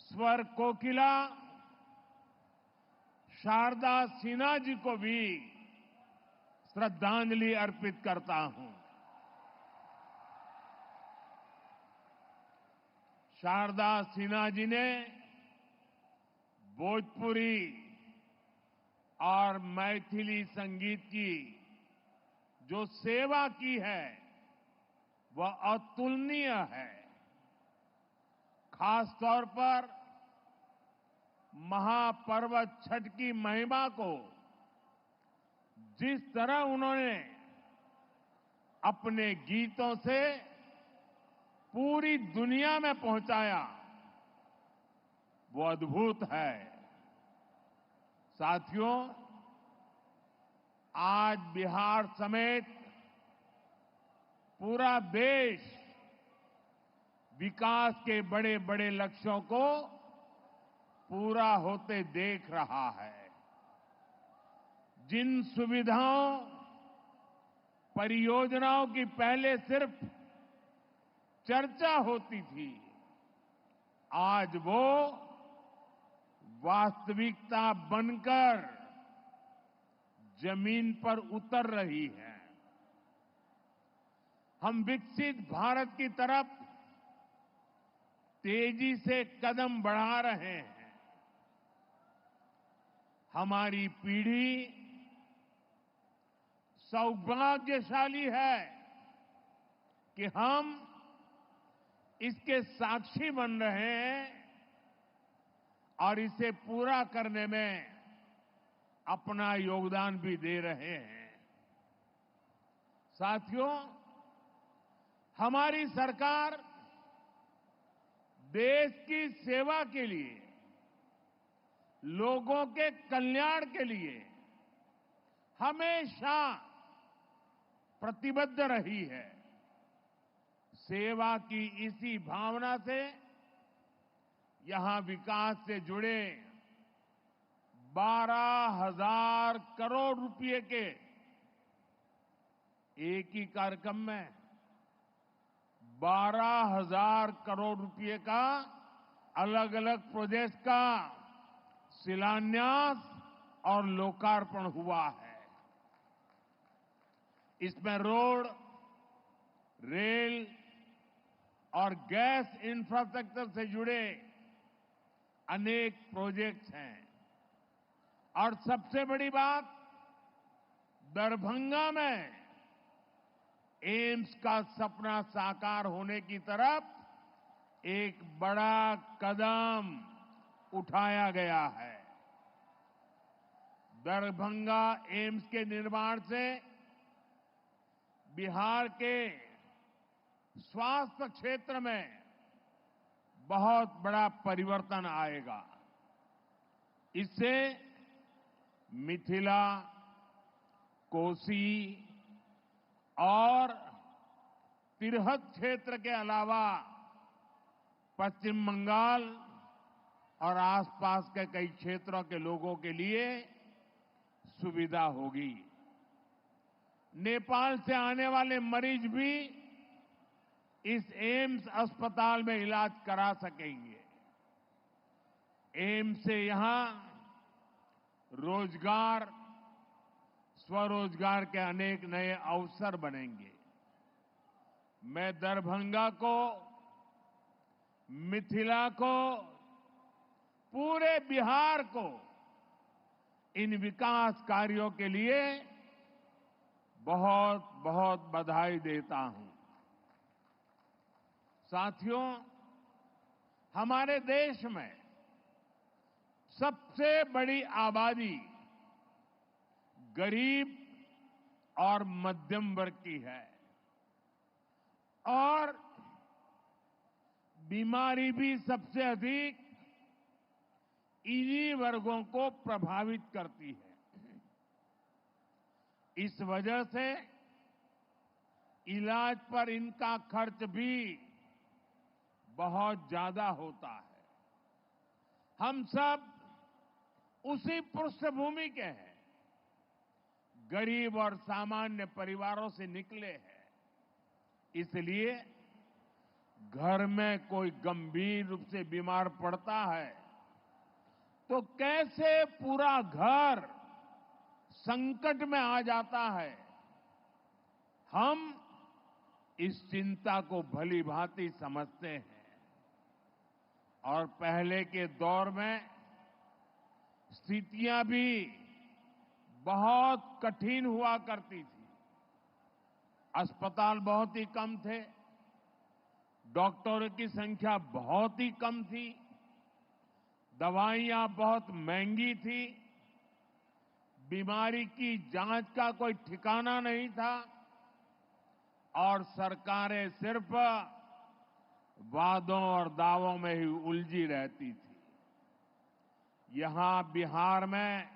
स्वर कोकिला शारदा सिन्हा जी को भी श्रद्धांजलि अर्पित करता हूं। शारदा सिन्हा जी ने भोजपुरी और मैथिली संगीत की जो सेवा की है वह अतुलनीय है। खास तौर पर महापर्व छठ की महिमा को जिस तरह उन्होंने अपने गीतों से पूरी दुनिया में पहुंचाया वो अद्भुत है। साथियों, आज बिहार समेत पूरा देश विकास के बड़े बड़े लक्ष्यों को पूरा होते देख रहा है। जिन सुविधाओं, परियोजनाओं की पहले सिर्फ चर्चा होती थी, आज वो वास्तविकता बनकर जमीन पर उतर रही है। हम विकसित भारत की तरफ तेजी से कदम बढ़ा रहे हैं। हमारी पीढ़ी सौभाग्यशाली है कि हम इसके साक्षी बन रहे हैं और इसे पूरा करने में अपना योगदान भी दे रहे हैं। साथियों, हमारी सरकार देश की सेवा के लिए, लोगों के कल्याण के लिए हमेशा प्रतिबद्ध रही है। सेवा की इसी भावना से यहां विकास से जुड़े 12,000 करोड़ रुपए के एक ही कार्यक्रम में 12,000 करोड़ रुपए का अलग अलग प्रोजेक्ट का शिलान्यास और लोकार्पण हुआ है। इसमें रोड, रेल और गैस इंफ्रास्ट्रक्चर से जुड़े अनेक प्रोजेक्ट्स हैं। और सबसे बड़ी बात, दरभंगा में एम्स का सपना साकार होने की तरफ एक बड़ा कदम उठाया गया है। दरभंगा एम्स के निर्माण से बिहार के स्वास्थ्य क्षेत्र में बहुत बड़ा परिवर्तन आएगा। इससे मिथिला, कोसी और तिरहुत क्षेत्र के अलावा पश्चिम बंगाल और आसपास के कई क्षेत्रों के लोगों के लिए सुविधा होगी। नेपाल से आने वाले मरीज भी इस एम्स अस्पताल में इलाज करा सकेंगे। एम्स से यहां रोजगार, स्वरोजगार के अनेक नए अवसर बनेंगे। मैं दरभंगा को, मिथिला को, पूरे बिहार को इन विकास कार्यों के लिए बहुत बहुत बधाई देता हूं। साथियों, हमारे देश में सबसे बड़ी आबादी गरीब और मध्यम वर्ग की है और बीमारी भी सबसे अधिक इन्हीं वर्गों को प्रभावित करती है। इस वजह से इलाज पर इनका खर्च भी बहुत ज्यादा होता है। हम सब उसी पृष्ठभूमि के हैं, गरीब और सामान्य परिवारों से निकले हैं। इसलिए घर में कोई गंभीर रूप से बीमार पड़ता है तो कैसे पूरा घर संकट में आ जाता है, हम इस चिंता को भली भांति समझते हैं। और पहले के दौर में स्थितियां भी बहुत कठिन हुआ करती थी। अस्पताल बहुत ही कम थे, डॉक्टरों की संख्या बहुत ही कम थी, दवाइयां बहुत महंगी थी, बीमारी की जांच का कोई ठिकाना नहीं था और सरकारें सिर्फ वादों और दावों में ही उलझी रहती थी। यहां बिहार में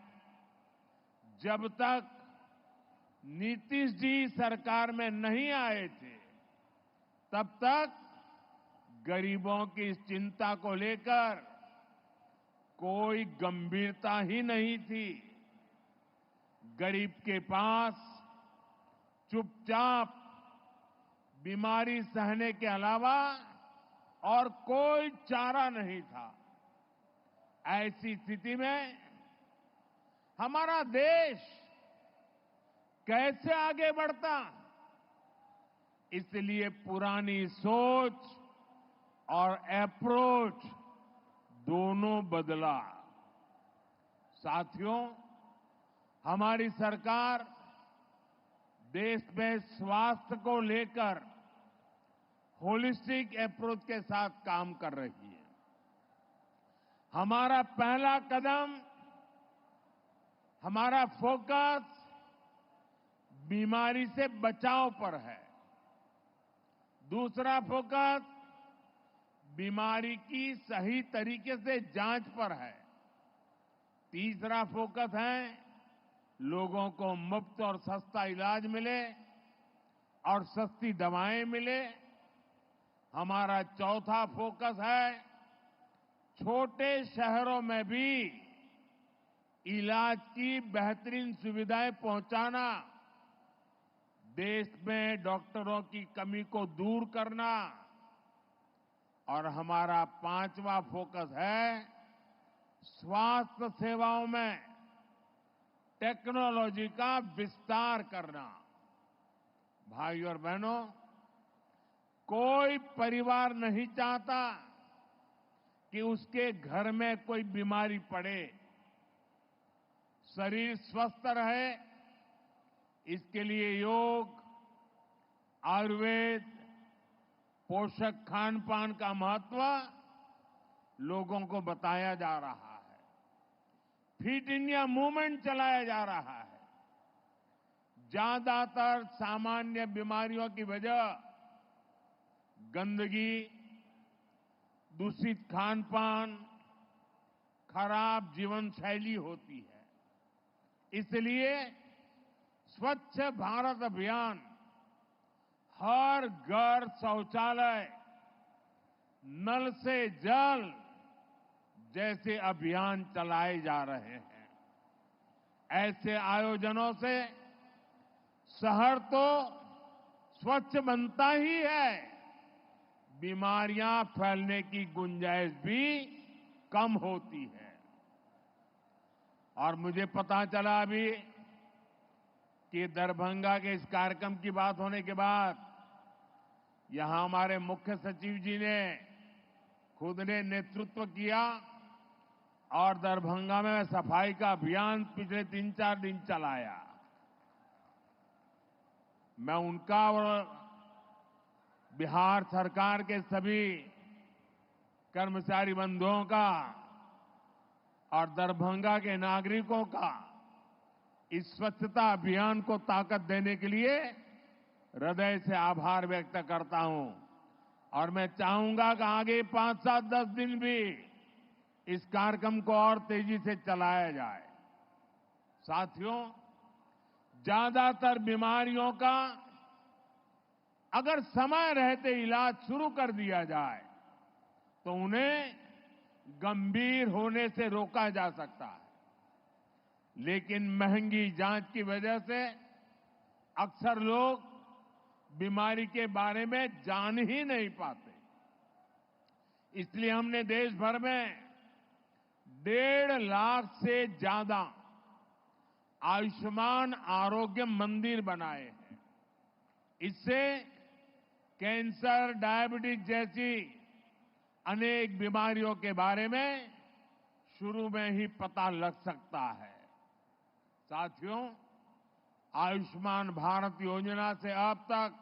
जब तक नीतीश जी सरकार में नहीं आए थे, तब तक गरीबों की इस चिंता को लेकर कोई गंभीरता ही नहीं थी। गरीब के पास चुपचाप बीमारी सहने के अलावा और कोई चारा नहीं था। ऐसी स्थिति में हमारा देश कैसे आगे बढ़ता? इसलिए पुरानी सोच और अप्रोच दोनों बदला। साथियों, हमारी सरकार देश में स्वास्थ्य को लेकर होलिस्टिक अप्रोच के साथ काम कर रही है। हमारा पहला कदम, हमारा फोकस बीमारी से बचाव पर है। दूसरा फोकस बीमारी की सही तरीके से जांच पर है। तीसरा फोकस है लोगों को मुफ्त और सस्ता इलाज मिले और सस्ती दवाएं मिले। हमारा चौथा फोकस है छोटे शहरों में भी इलाज की बेहतरीन सुविधाएं पहुंचाना, देश में डॉक्टरों की कमी को दूर करना। और हमारा पांचवा फोकस है स्वास्थ्य सेवाओं में टेक्नोलॉजी का विस्तार करना। भाइयों और बहनों, कोई परिवार नहीं चाहता कि उसके घर में कोई बीमारी पड़े। शरीर स्वस्थ रहे, इसके लिए योग, आयुर्वेद, पोषक खान पान का महत्व लोगों को बताया जा रहा है। फिट इंडिया मूवमेंट चलाया जा रहा है। ज्यादातर सामान्य बीमारियों की वजह गंदगी, दूषित खान पान, खराब जीवन शैली होती है। इसलिए स्वच्छ भारत अभियान, हर घर शौचालय, नल से जल जैसे अभियान चलाए जा रहे हैं। ऐसे आयोजनों से शहर तो स्वच्छ बनता ही है, बीमारियां फैलने की गुंजाइश भी कम होती है। और मुझे पता चला अभी कि दरभंगा के इस कार्यक्रम की बात होने के बाद यहां हमारे मुख्य सचिव जी ने खुद ने नेतृत्व किया और दरभंगा में सफाई का अभियान पिछले 3-4 दिन चलाया। मैं उनका और बिहार सरकार के सभी कर्मचारी बंधुओं का और दरभंगा के नागरिकों का इस स्वच्छता अभियान को ताकत देने के लिए हृदय से आभार व्यक्त करता हूं। और मैं चाहूंगा कि आगे 5, 7, 10 दिन भी इस कार्यक्रम को और तेजी से चलाया जाए। साथियों, ज्यादातर बीमारियों का अगर समय रहते इलाज शुरू कर दिया जाए तो उन्हें गंभीर होने से रोका जा सकता है। लेकिन महंगी जांच की वजह से अक्सर लोग बीमारी के बारे में जान ही नहीं पाते। इसलिए हमने देश भर में 1.5 लाख से ज्यादा आयुष्मान आरोग्य मंदिर बनाए हैं। इससे कैंसर, डायबिटीज जैसी अनेक बीमारियों के बारे में शुरू में ही पता लग सकता है। साथियों, आयुष्मान भारत योजना से अब तक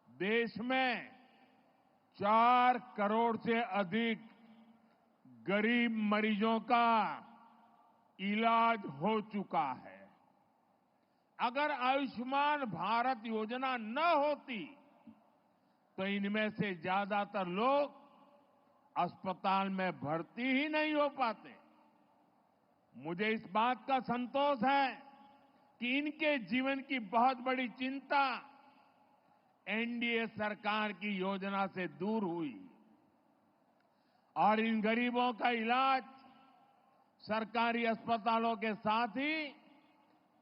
देश में 4 करोड़ से अधिक गरीब मरीजों का इलाज हो चुका है। अगर आयुष्मान भारत योजना न होती तो इनमें से ज्यादातर लोग अस्पताल में भर्ती ही नहीं हो पाते। मुझे इस बात का संतोष है कि इनके जीवन की बहुत बड़ी चिंता एनडीए सरकार की योजना से दूर हुई और इन गरीबों का इलाज सरकारी अस्पतालों के साथ ही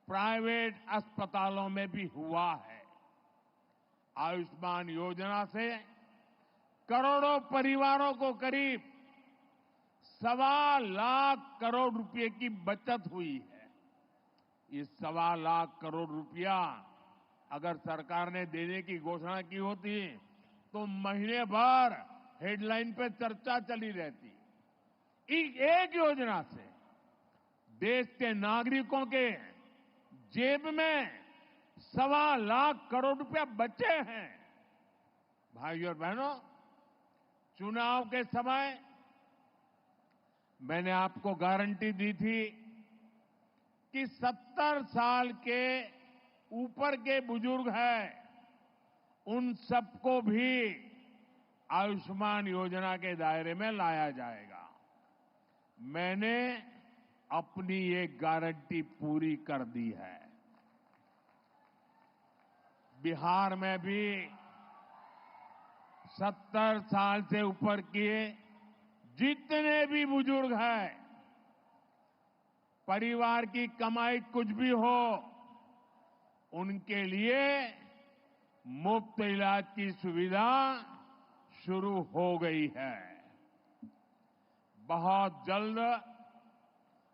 प्राइवेट अस्पतालों में भी हुआ है। आयुष्मान योजना से करोड़ों परिवारों को करीब 1.25 लाख करोड़ रुपए की बचत हुई है। ये 1.25 लाख करोड़ रुपया अगर सरकार ने देने की घोषणा की होती तो महीने भर हेडलाइन पे चर्चा चली रहती। एक योजना से देश के नागरिकों के जेब में 1.25 लाख करोड़ रुपया बचे हैं। भाइयों और बहनों, चुनाव के समय मैंने आपको गारंटी दी थी कि 70 साल के ऊपर के बुजुर्ग हैं, उन सबको भी आयुष्मान योजना के दायरे में लाया जाएगा। मैंने अपनी ये गारंटी पूरी कर दी है। बिहार में भी 70 साल से ऊपर के जितने भी बुजुर्ग हैं, परिवार की कमाई कुछ भी हो, उनके लिए मुफ्त इलाज की सुविधा शुरू हो गई है। बहुत जल्द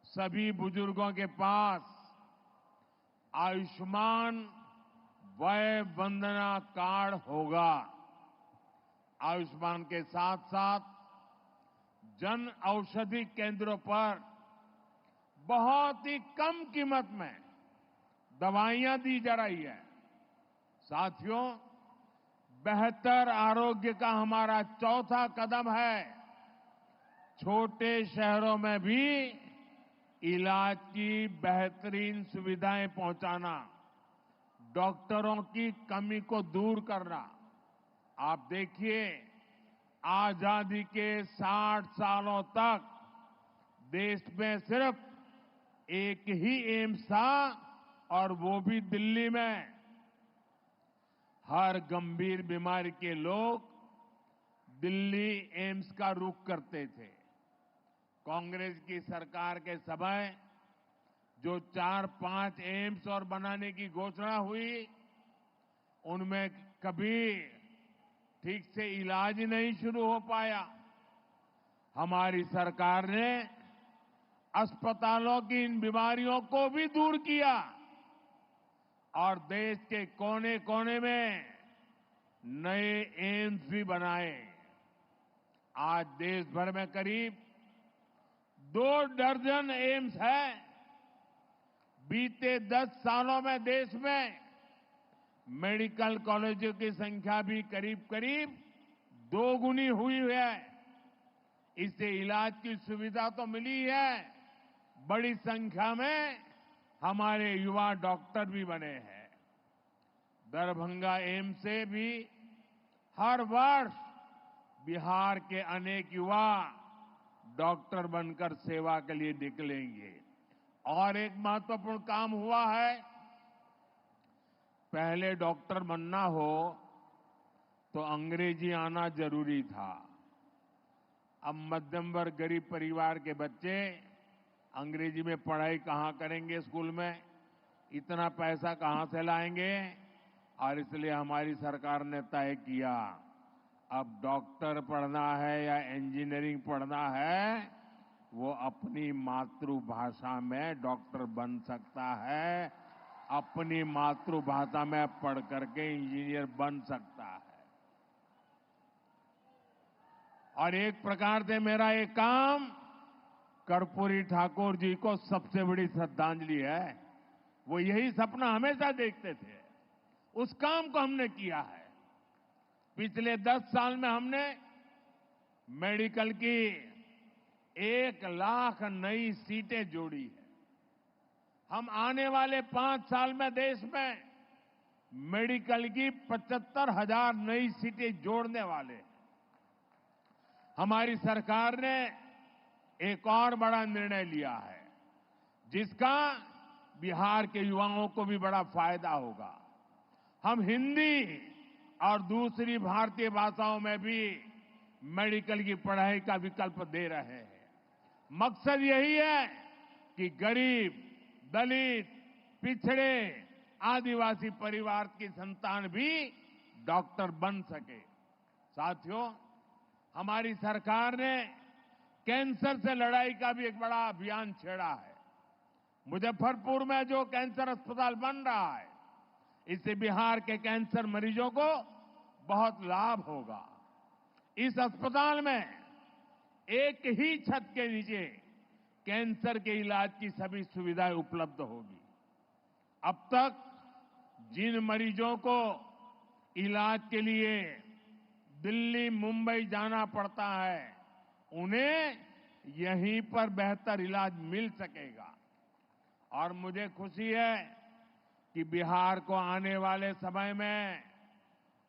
सभी बुजुर्गों के पास आयुष्मान वय वंदना कार्ड होगा। आयुष्मान के साथ साथ जन औषधि केंद्रों पर बहुत ही कम कीमत में दवाइयां दी जा रही है। साथियों, बेहतर आरोग्य का हमारा चौथा कदम है छोटे शहरों में भी इलाज की बेहतरीन सुविधाएं पहुंचाना, डॉक्टरों की कमी को दूर करना। आप देखिए, आजादी के 60 सालों तक देश में सिर्फ एक ही एम्स था और वो भी दिल्ली में। हर गंभीर बीमारी के लोग दिल्ली एम्स का रुख करते थे। कांग्रेस की सरकार के समय जो 4-5 एम्स और बनाने की घोषणा हुई, उनमें कभी ठीक से इलाज नहीं शुरू हो पाया। हमारी सरकार ने अस्पतालों की इन बीमारियों को भी दूर किया और देश के कोने कोने में नए एम्स भी बनाए। आज देश भर में करीब 2 दर्जन एम्स है। बीते 10 सालों में देश में मेडिकल कॉलेजों की संख्या भी करीब करीब 2 गुनी हुई है। इससे इलाज की सुविधा तो मिली है, बड़ी संख्या में हमारे युवा डॉक्टर भी बने हैं। दरभंगा एम्स से भी हर वर्ष बिहार के अनेक युवा डॉक्टर बनकर सेवा के लिए निकलेंगे। और एक महत्वपूर्ण काम हुआ है, पहले डॉक्टर बनना हो तो अंग्रेजी आना जरूरी था। अब मध्यम वर्ग गरीब परिवार के बच्चे अंग्रेजी में पढ़ाई कहाँ करेंगे, स्कूल में इतना पैसा कहाँ से लाएंगे। और इसलिए हमारी सरकार ने तय किया, अब डॉक्टर पढ़ना है या इंजीनियरिंग पढ़ना है, वो अपनी मातृभाषा में डॉक्टर बन सकता है, अपनी मातृभाषा में पढ़ करके इंजीनियर बन सकता है। और एक प्रकार से मेरा ये काम कर्पूरी ठाकुर जी को सबसे बड़ी श्रद्धांजलि है। वो यही सपना हमेशा देखते थे, उस काम को हमने किया है। पिछले 10 साल में हमने मेडिकल की 1 लाख नई सीटें जोड़ी है। हम आने वाले 5 साल में देश में मेडिकल की 75,000 नई सीटें जोड़ने वाले हैं। हमारी सरकार ने एक और बड़ा निर्णय लिया है, जिसका बिहार के युवाओं को भी बड़ा फायदा होगा। हम हिंदी और दूसरी भारतीय भाषाओं में भी मेडिकल की पढ़ाई का विकल्प दे रहे हैं। मकसद यही है कि गरीब, दलित, पिछड़े, आदिवासी परिवार की संतान भी डॉक्टर बन सके। साथियों, हमारी सरकार ने कैंसर से लड़ाई का भी एक बड़ा अभियान छेड़ा है। मुजफ्फरपुर में जो कैंसर अस्पताल बन रहा है, इससे बिहार के कैंसर मरीजों को बहुत लाभ होगा। इस अस्पताल में एक ही छत के नीचे कैंसर के इलाज की सभी सुविधाएं उपलब्ध होगी। अब तक जिन मरीजों को इलाज के लिए दिल्ली, मुंबई जाना पड़ता है, उन्हें यहीं पर बेहतर इलाज मिल सकेगा। और मुझे खुशी है कि बिहार को आने वाले समय में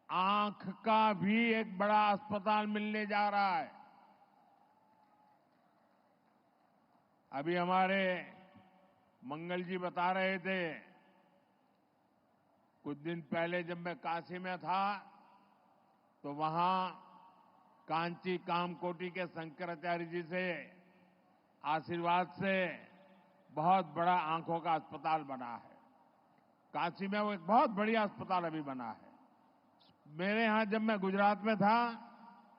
आंख का भी एक बड़ा अस्पताल मिलने जा रहा है। अभी हमारे मंगल जी बता रहे थे, कुछ दिन पहले जब मैं काशी में था तो वहां कांची कामकोटी के शंकराचार्य जी से आशीर्वाद से बहुत बड़ा आंखों का अस्पताल बना है। काशी में वो एक बहुत बढ़िया अस्पताल अभी बना है। मेरे यहां जब मैं गुजरात में था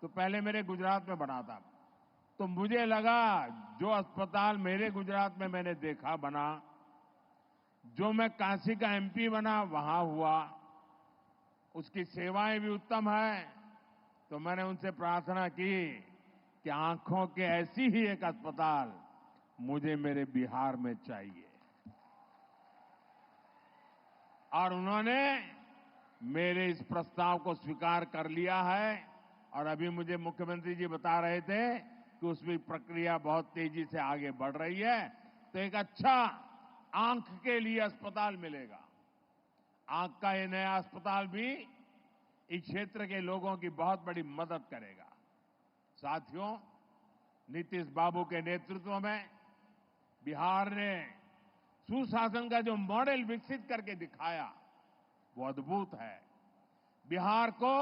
तो पहले मेरे गुजरात में बना था, तो मुझे लगा जो अस्पताल मेरे गुजरात में मैंने देखा बना, जो मैं काशी का एमपी बना वहां हुआ, उसकी सेवाएं भी उत्तम है। तो मैंने उनसे प्रार्थना की कि आंखों के ऐसी ही एक अस्पताल मुझे मेरे बिहार में चाहिए। और उन्होंने मेरे इस प्रस्ताव को स्वीकार कर लिया है। और अभी मुझे मुख्यमंत्री जी बता रहे थे कि उसमें प्रक्रिया बहुत तेजी से आगे बढ़ रही है, तो एक अच्छा आंख के लिए अस्पताल मिलेगा। आंख का ये नया अस्पताल भी इस क्षेत्र के लोगों की बहुत बड़ी मदद करेगा। साथियों, नीतीश बाबू के नेतृत्व में बिहार ने सुशासन का जो मॉडल विकसित करके दिखाया वो अद्भुत है। बिहार को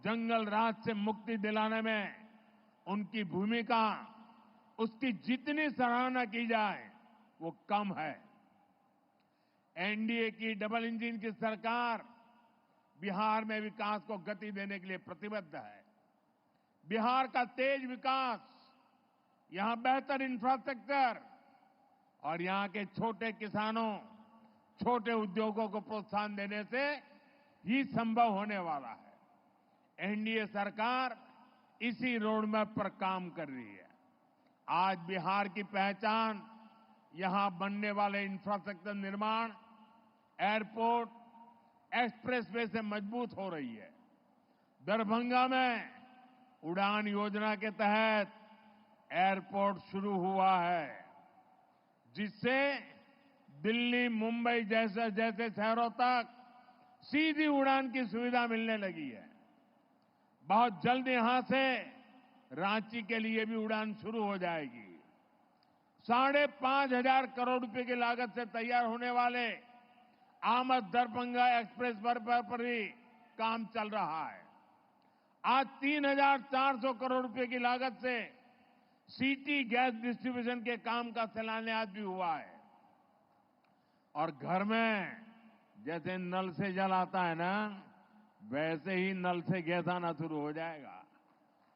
जंगल राज से मुक्ति दिलाने में उनकी भूमिका, उसकी जितनी सराहना की जाए वो कम है। एनडीए की डबल इंजन की सरकार बिहार में विकास को गति देने के लिए प्रतिबद्ध है। बिहार का तेज विकास, यहां बेहतर इंफ्रास्ट्रक्चर और यहां के छोटे किसानों, छोटे उद्योगों को प्रोत्साहन देने से ही संभव होने वाला है। एनडीए सरकार इसी रोडमैप पर काम कर रही है। आज बिहार की पहचान यहां बनने वाले इंफ्रास्ट्रक्चर निर्माण, एयरपोर्ट, एक्सप्रेसवे से मजबूत हो रही है। दरभंगा में उड़ान योजना के तहत एयरपोर्ट शुरू हुआ है, जिससे दिल्ली, मुंबई जैसे जैसे शहरों तक सीधी उड़ान की सुविधा मिलने लगी है। बहुत जल्द यहां से रांची के लिए भी उड़ान शुरू हो जाएगी। 5,500 करोड़ रुपए की लागत से तैयार होने वाले आमद दरभंगा एक्सप्रेस पर भी काम चल रहा है। आज 3,400 करोड़ रुपए की लागत से सिटी गैस डिस्ट्रीब्यूशन के काम का शिलान्यास भी हुआ है। और घर में जैसे नल से जल आता है ना, वैसे ही नल से गैस आना शुरू हो जाएगा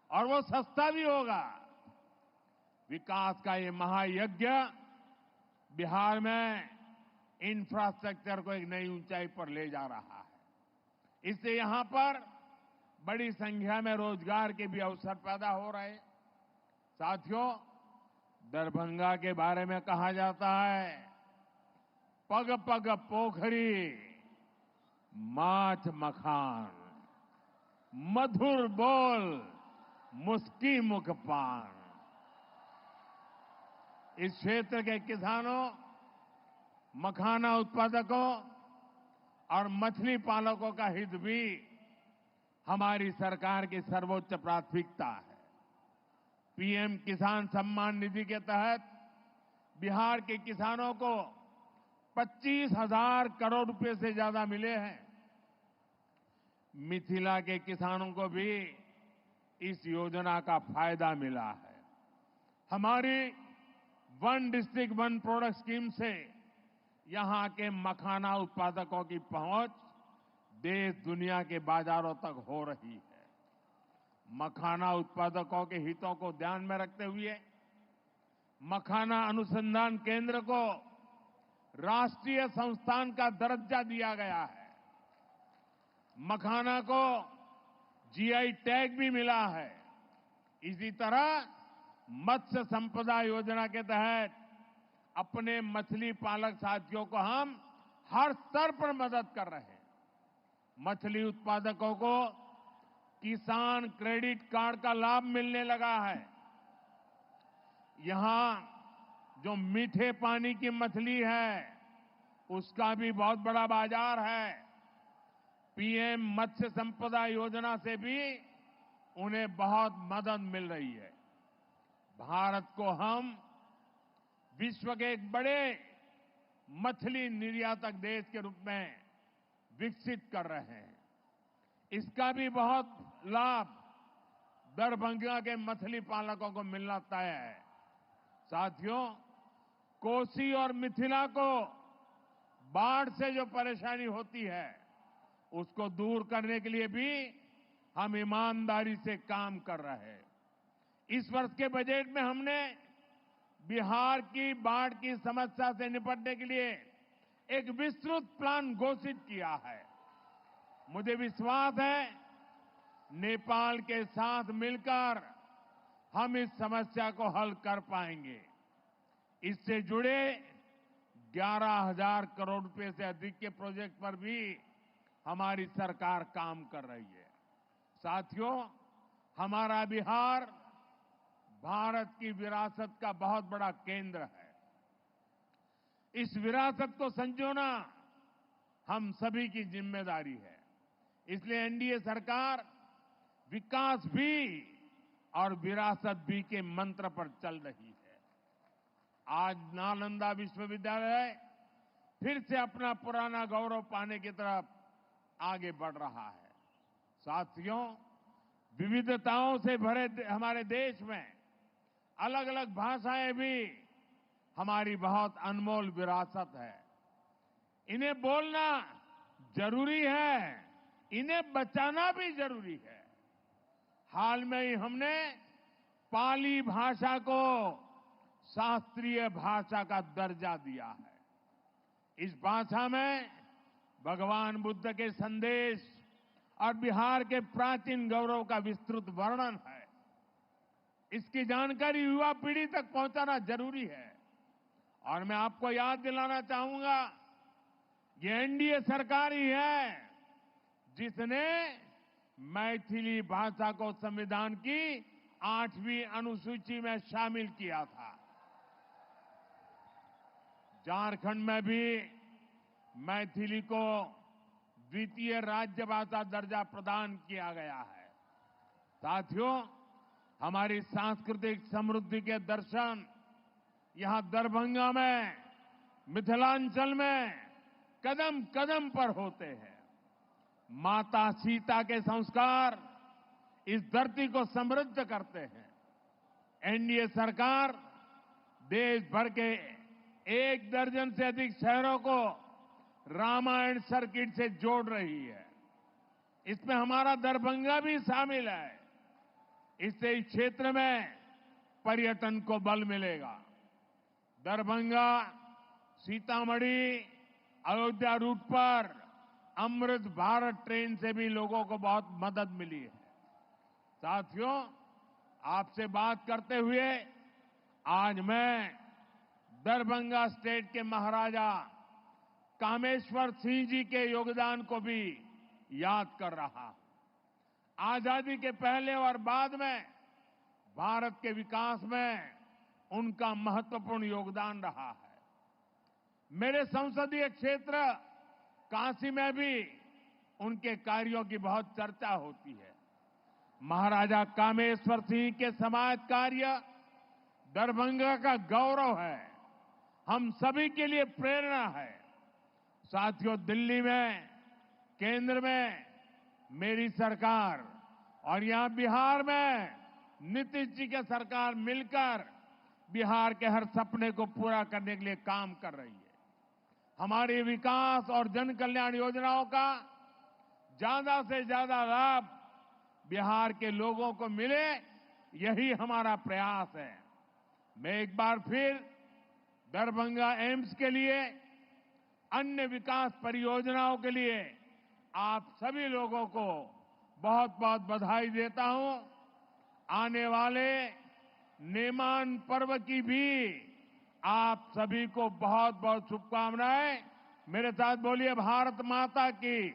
और वो सस्ता भी होगा। विकास का ये महायज्ञ बिहार में इंफ्रास्ट्रक्चर को एक नई ऊंचाई पर ले जा रहा है। इससे यहां पर बड़ी संख्या में रोजगार के भी अवसर पैदा हो रहे हैं। साथियों, दरभंगा के बारे में कहा जाता है, पग पग पोखरी माछ मखान, मधुर बोल मुस्की मुख पान। इस क्षेत्र के किसानों, मखाना उत्पादकों और मछली पालकों का हित भी हमारी सरकार की सर्वोच्च प्राथमिकता है। पीएम किसान सम्मान निधि के तहत बिहार के किसानों को 25,000 करोड़ रुपए से ज्यादा मिले हैं। मिथिला के किसानों को भी इस योजना का फायदा मिला है। हमारी one district one product scheme से यहां के मखाना उत्पादकों की पहुंच देश दुनिया के बाजारों तक हो रही है। मखाना उत्पादकों के हितों को ध्यान में रखते हुए मखाना अनुसंधान केंद्र को राष्ट्रीय संस्थान का दर्जा दिया गया है। मखाना को जीआई टैग भी मिला है। इसी तरह मत्स्य संपदा योजना के तहत अपने मछली पालक साथियों को हम हर स्तर पर मदद कर रहे हैं। मछली उत्पादकों को किसान क्रेडिट कार्ड का लाभ मिलने लगा है। यहां जो मीठे पानी की मछली है, उसका भी बहुत बड़ा बाजार है। पीएम मत्स्य संपदा योजना से भी उन्हें बहुत मदद मिल रही है। भारत को हम विश्व के एक बड़े मछली निर्यातक देश के रूप में विकसित कर रहे हैं। इसका भी बहुत लाभ दरभंगा के मछली पालकों को मिलना तय है। साथियों, कोसी और मिथिला को बाढ़ से जो परेशानी होती है, उसको दूर करने के लिए भी हम ईमानदारी से काम कर रहे हैं। इस वर्ष के बजट में हमने बिहार की बाढ़ की समस्या से निपटने के लिए एक विस्तृत प्लान घोषित किया है। मुझे विश्वास है, नेपाल के साथ मिलकर हम इस समस्या को हल कर पाएंगे। इससे जुड़े 11,000 करोड़ रुपए से अधिक के प्रोजेक्ट पर भी हमारी सरकार काम कर रही है। साथियों, हमारा बिहार भारत की विरासत का बहुत बड़ा केंद्र है। इस विरासत को संजोना हम सभी की जिम्मेदारी है। इसलिए एनडीए सरकार विकास भी और विरासत भी के मंत्र पर चल रही है। आज नालंदा विश्वविद्यालय फिर से अपना पुराना गौरव पाने की तरफ आगे बढ़ रहा है। साथियों, विविधताओं से भरे हमारे देश में अलग अलग भाषाएं भी हमारी बहुत अनमोल विरासत है। इन्हें बोलना जरूरी है, इन्हें बचाना भी जरूरी है। हाल में ही हमने पाली भाषा को शास्त्रीय भाषा का दर्जा दिया है। इस भाषा में भगवान बुद्ध के संदेश और बिहार के प्राचीन गौरव का विस्तृत वर्णन है। इसकी जानकारी युवा पीढ़ी तक पहुंचाना जरूरी है। और मैं आपको याद दिलाना चाहूंगा, ये एनडीए सरकार ही है जिसने मैथिली भाषा को संविधान की 8वीं अनुसूची में शामिल किया था। झारखंड में भी मैथिली को द्वितीय राज्य भाषा दर्जा प्रदान किया गया है। साथियों, हमारी सांस्कृतिक समृद्धि के दर्शन यहां दरभंगा में, मिथिलांचल में कदम कदम पर होते हैं। माता सीता के संस्कार इस धरती को समृद्ध करते हैं। एनडीए सरकार देश भर के 1 दर्जन से अधिक शहरों को रामायण सर्किट से जोड़ रही है। इसमें हमारा दरभंगा भी शामिल है। इससे इस क्षेत्र में पर्यटन को बल मिलेगा। दरभंगा, सीतामढ़ी, अयोध्या रूट पर अमृत भारत ट्रेन से भी लोगों को बहुत मदद मिली है। साथियों, आपसे बात करते हुए आज मैं दरभंगा स्टेट के महाराजा कामेश्वर सिंह जी के योगदान को भी याद कर रहा। आजादी के पहले और बाद में भारत के विकास में उनका महत्वपूर्ण योगदान रहा है। मेरे संसदीय क्षेत्र काशी में भी उनके कार्यों की बहुत चर्चा होती है। महाराजा कामेश्वर सिंह के समाज कार्य दरभंगा का गौरव है, हम सभी के लिए प्रेरणा है। साथियों, दिल्ली में, केंद्र में मेरी सरकार और यहां बिहार में नीतीश जी की सरकार मिलकर बिहार के हर सपने को पूरा करने के लिए काम कर रही है। हमारी विकास और जन कल्याण योजनाओं का ज्यादा से ज्यादा लाभ बिहार के लोगों को मिले, यही हमारा प्रयास है। मैं एक बार फिर दरभंगा एम्स के लिए, अन्य विकास परियोजनाओं के लिए आप सभी लोगों को बहुत बहुत बधाई देता हूं। आने वाले नेमान पर्व की भी आप सभी को बहुत बहुत शुभकामनाएं। मेरे साथ बोलिए, भारत माता की,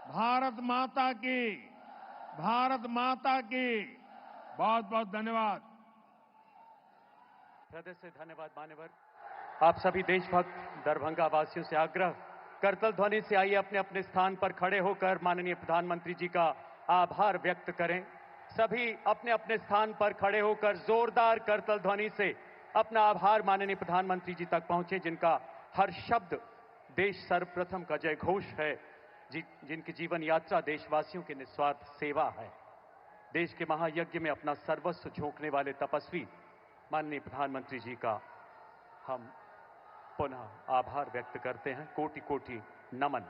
भारत माता की, भारत माता की। बहुत बहुत धन्यवाद। हृदय से धन्यवाद मान्यवर। आप सभी देशभक्त दरभंगा वासियों से आग्रह, करतल ध्वनि से आइए अपने अपने स्थान पर खड़े होकर माननीय प्रधानमंत्री जी का आभार व्यक्त करें। सभी अपने अपने स्थान पर खड़े होकर जोरदार करतल ध्वनि से अपना आभार माननीय प्रधानमंत्री जी तक पहुंचे, जिनका हर शब्द देश सर्वप्रथम का जय घोष है, जिनकी जीवन यात्रा देशवासियों की निस्वार्थ सेवा है। देश के महायज्ञ में अपना सर्वस्व झोंकने वाले तपस्वी माननीय प्रधानमंत्री जी का हम पुनः आभार व्यक्त करते हैं। कोटि कोटि नमन।